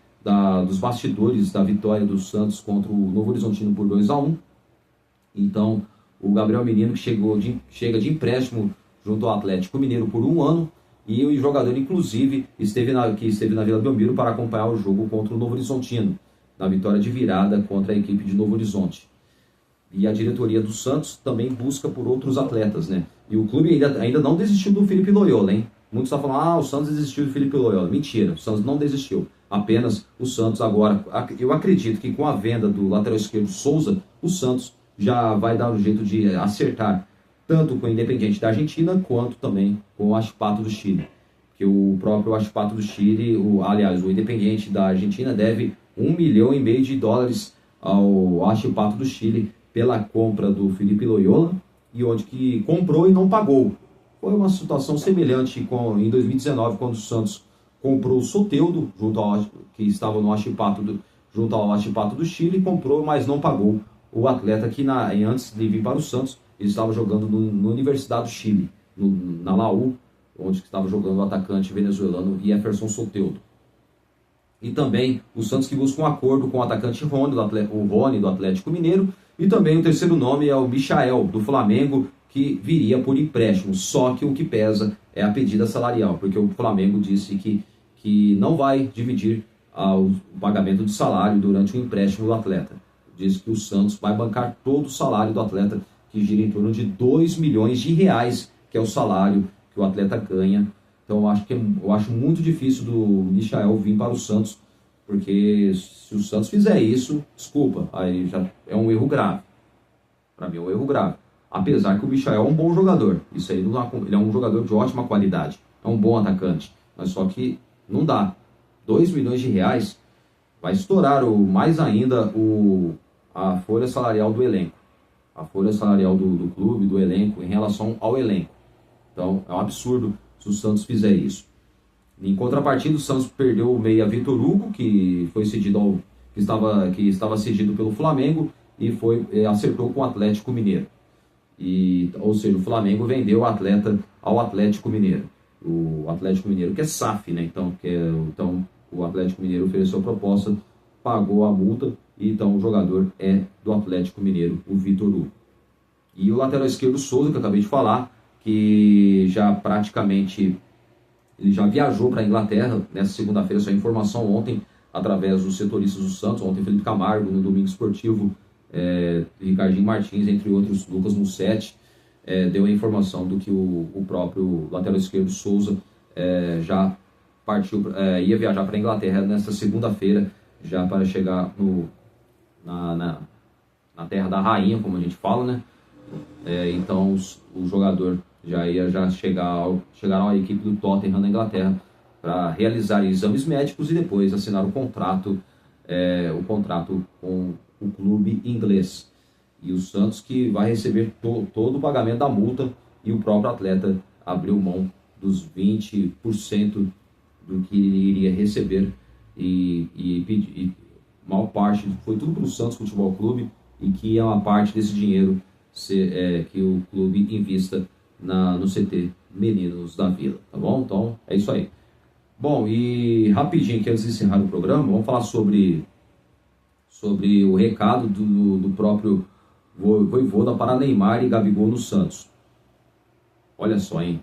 dos bastidores da vitória do Santos contra o Novo Horizontino por 2-1. Então, o Gabriel Menino que chega de empréstimo junto ao Atlético Mineiro por 1 ano, e o jogador, inclusive, esteve na Vila Belmiro para acompanhar o jogo contra o Novo Horizontino, na vitória de virada contra a equipe de Novo Horizonte. E a diretoria do Santos também busca por outros atletas, né? E o clube ainda não desistiu do Felipe Loyola, hein? Muitos estão falando, o Santos desistiu do Felipe Loyola. Mentira, o Santos não desistiu. Apenas o Santos agora, eu acredito que com a venda do lateral esquerdo Souza, o Santos já vai dar um jeito de acertar, tanto com o Independiente da Argentina, quanto também com o Huachipato do Chile. Porque o próprio Huachipato do Chile, o Independiente da Argentina deve $1,5 milhão ao Huachipato do Chile pela compra do Felipe Loyola, e onde que comprou e não pagou. Foi uma situação semelhante em 2019, quando o Santos comprou o Soteldo, que estava no junto ao Huachipato do Chile, comprou, mas não pagou o atleta que antes de vir para o Santos, ele estava jogando no Universidade do Chile, na Laú, onde estava jogando o atacante venezuelano Jefferson Soteldo. E também o Santos que busca um acordo com o atacante Rony, do Atlético Mineiro, e também o terceiro nome é o Michael, do Flamengo, que viria por empréstimo. Só que o que pesa é a pedida salarial, porque o Flamengo disse que não vai dividir o pagamento de salário durante o empréstimo do atleta. Diz que o Santos vai bancar todo o salário do atleta, que gira em torno de R$2 milhões, que é o salário que o atleta ganha. Então eu acho muito difícil do Michael vir para o Santos, porque se o Santos fizer isso, desculpa, aí já é um erro grave. Para mim é um erro grave. Apesar que o Michael é um bom jogador. Isso aí ele é um jogador de ótima qualidade. É um bom atacante. Mas só que não dá. R$2 milhões vai estourar mais ainda a folha salarial do elenco. A folha salarial do clube, do elenco, em relação ao elenco. Então é um absurdo se o Santos fizer isso. Em contrapartida, o Santos perdeu o meia Vitor Hugo, que foi cedido que estava cedido pelo Flamengo, e acertou com o Atlético Mineiro. Ou seja, o Flamengo vendeu o atleta ao Atlético Mineiro. O Atlético Mineiro, que é SAF, né? Então o Atlético Mineiro ofereceu a proposta, pagou a multa, e então o jogador é do Atlético Mineiro, o Vitor Hugo. E o lateral esquerdo Souza, que eu acabei de falar, que ele já viajou para a Inglaterra nessa segunda-feira, saiu informação ontem, através dos setoristas do Santos, ontem Felipe Camargo, no Domingo Esportivo, Ricardinho Martins, entre outros, Lucas Mussetti, deu a informação do que o próprio lateral esquerdo Souza já partiu, ia viajar para a Inglaterra nesta segunda-feira, já para chegar na terra da rainha, como a gente fala, né? Então o jogador já chegaram à equipe do Tottenham na Inglaterra para realizar exames médicos e depois assinar o contrato com o clube inglês. E o Santos que vai receber todo o pagamento da multa, e o próprio atleta abriu mão dos 20% do que ele iria receber, e maior parte foi tudo para o Santos Futebol Clube, e que é uma parte desse dinheiro que o clube invista no CT Meninos da Vila, tá bom? Então é isso aí. Bom, e rapidinho aqui antes de encerrar o programa, vamos falar sobre o recado do próprio Vojvoda para Neymar e Gabigol no Santos. Olha só, hein?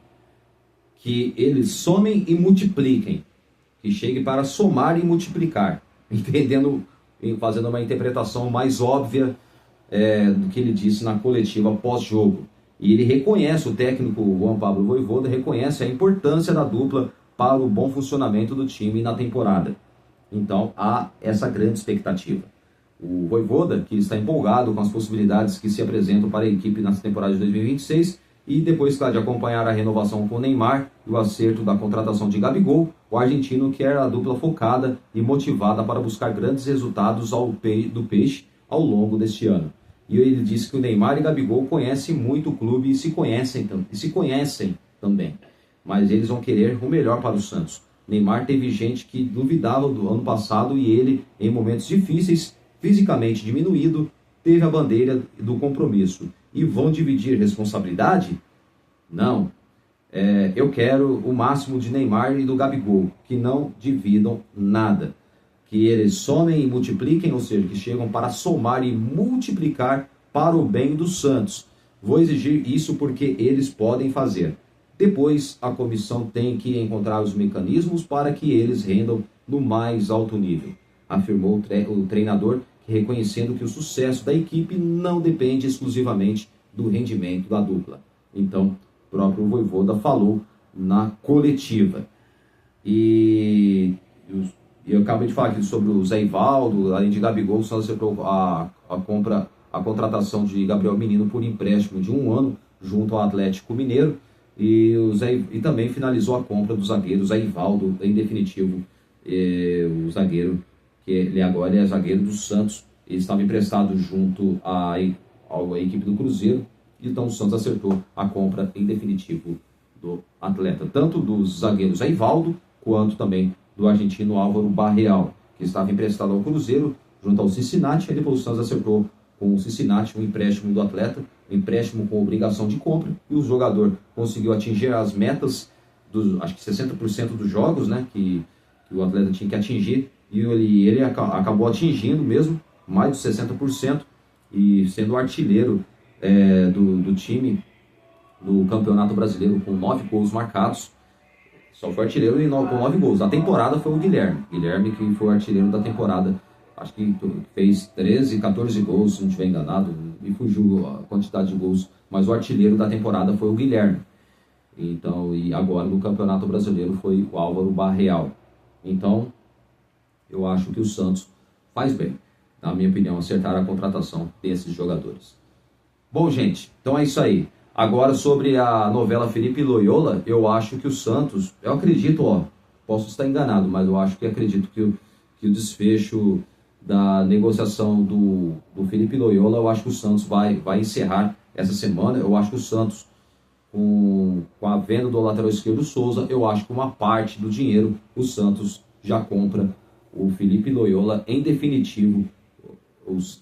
Que eles somem e multipliquem, que chegue para somar e multiplicar, fazendo uma interpretação mais óbvia do que ele disse na coletiva pós-jogo. E ele reconhece, o técnico Juan Pablo Vojvoda reconhece a importância da dupla para o bom funcionamento do time na temporada. Então há essa grande expectativa. O Vojvoda, que está empolgado com as possibilidades que se apresentam para a equipe nessa temporada de 2026, E depois, claro, de acompanhar a renovação com o Neymar e o acerto da contratação de Gabigol, o argentino quer a dupla focada e motivada para buscar grandes resultados do Peixe ao longo deste ano. E ele disse que o Neymar e Gabigol conhecem muito o clube e se conhecem também. Mas eles vão querer o melhor para o Santos. Neymar teve gente que duvidava do ano passado e ele, em momentos difíceis, fisicamente diminuído, teve a bandeira do compromisso. E vão dividir responsabilidade? Não. Eu quero o máximo de Neymar e do Gabigol, que não dividam nada. Que eles somem e multipliquem, ou seja, que chegam para somar e multiplicar para o bem do Santos. Vou exigir isso porque eles podem fazer. Depois, a comissão tem que encontrar os mecanismos para que eles rendam no mais alto nível, afirmou o treinador, reconhecendo que o sucesso da equipe não depende exclusivamente do rendimento da dupla. Então, o próprio Vojvoda falou na coletiva. E eu acabei de falar aqui sobre o Zé Ivaldo, além de Gabigol, o Santos acertou a contratação de Gabriel Menino por empréstimo de 1 ano junto ao Atlético Mineiro. E também finalizou a compra do zagueiro Zé Ivaldo, em definitivo, o zagueiro, que ele agora é zagueiro do Santos. Ele estava emprestado junto à equipe do Cruzeiro, então o Santos acertou a compra em definitivo do atleta, tanto do zagueiro Zé Ivaldo, quanto também do argentino Álvaro Barreal, que estava emprestado ao Cruzeiro junto ao Cincinnati. Aí depois o Santos acertou com o Cincinnati um empréstimo do atleta, um empréstimo com obrigação de compra, e o jogador conseguiu atingir as metas acho que 60% dos jogos, né, que o atleta tinha que atingir, e ele acabou atingindo mesmo, mais de 60%, e sendo o artilheiro do time no Campeonato Brasileiro, com 9 gols marcados. Só foi artilheiro com 9 gols. A temporada foi o Guilherme, que foi o artilheiro da temporada. Acho que fez 13, 14 gols, se não estiver enganado, me fugiu a quantidade de gols, mas o artilheiro da temporada foi o Guilherme. Então, e agora no Campeonato Brasileiro foi o Álvaro Barreal. Então, eu acho que o Santos faz bem, na minha opinião, acertar a contratação desses jogadores. Bom, gente, então é isso aí. Agora, sobre a novela Felipe Loyola, eu acho que o Santos, eu acredito, posso estar enganado, mas eu acredito que o desfecho da negociação do Felipe Loyola, eu acho que o Santos vai encerrar essa semana. Eu acho que o Santos, com a venda do lateral esquerdo Souza, eu acho que uma parte do dinheiro o Santos já compra o Felipe Loyola em definitivo.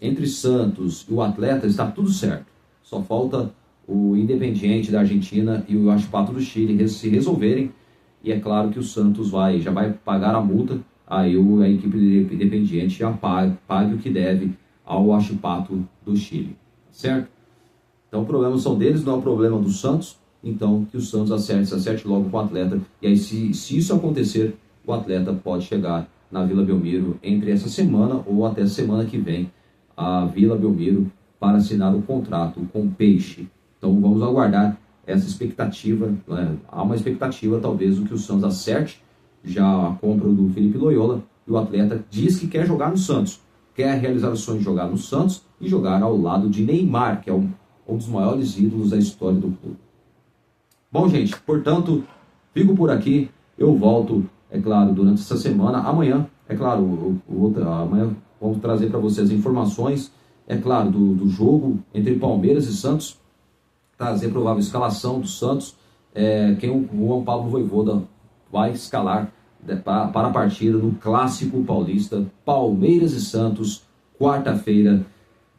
Entre Santos e o atleta está tudo certo. Só falta o Independiente da Argentina e o Huachipato do Chile se resolverem. E é claro que o Santos já vai pagar a multa. Aí a equipe Independiente já pague o que deve ao Huachipato do Chile. Certo? Então, o problema são deles, não é o problema do Santos. Então, que o Santos acerte logo com o atleta. E aí, se isso acontecer, o atleta pode chegar na Vila Belmiro entre essa semana ou até semana que vem, a Vila Belmiro, para assinar o contrato com o Peixe. Então, vamos aguardar essa expectativa. Né? Há uma expectativa, talvez, do que o Santos acerte já a compra do Felipe Loyola, e o atleta diz que quer jogar no Santos, quer realizar o sonho de jogar no Santos e jogar ao lado de Neymar, que é um dos maiores ídolos da história do clube. Bom, gente, portanto, fico por aqui. Eu volto, é claro, durante essa semana. Amanhã, é claro, amanhã vamos trazer para vocês informações, é claro, do jogo entre Palmeiras e Santos, trazer provável escalação do Santos, quem o Juan Pablo Vojvoda vai escalar para a partida no Clássico Paulista, Palmeiras e Santos, quarta-feira,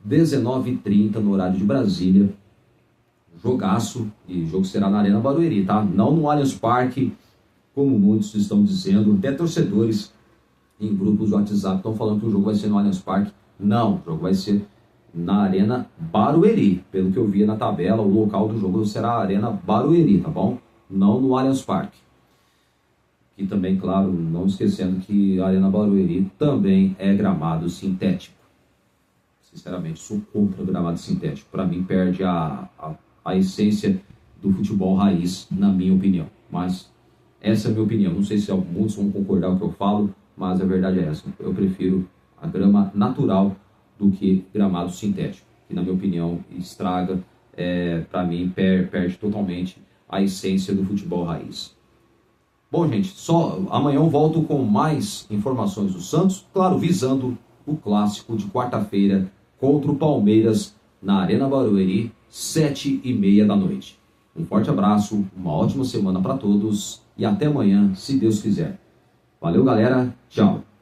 19h30, no horário de Brasília. Jogaço, e o jogo será na Arena Barueri, tá? Não no Allianz Parque, como muitos estão dizendo, até torcedores em grupos de WhatsApp estão falando que o jogo vai ser no Allianz Parque. Não, o jogo vai ser na Arena Barueri. Pelo que eu vi na tabela, o local do jogo será a Arena Barueri, tá bom? Não no Allianz Parque. E também, claro, não esquecendo que a Arena Barueri também é gramado sintético. Sinceramente, sou contra o gramado sintético. Para mim, perde a essência do futebol raiz, na minha opinião. Mas essa é a minha opinião. Não sei se muitos vão concordar com o que eu falo, mas a verdade é essa. Eu prefiro a grama natural do que gramado sintético, que, na minha opinião, estraga para mim, perde totalmente a essência do futebol raiz. Bom, gente, só amanhã eu volto com mais informações do Santos, claro, visando o clássico de quarta-feira contra o Palmeiras na Arena Barueri, 7h30 da noite. Um forte abraço, uma ótima semana para todos e até amanhã, se Deus quiser. Valeu, galera. Tchau.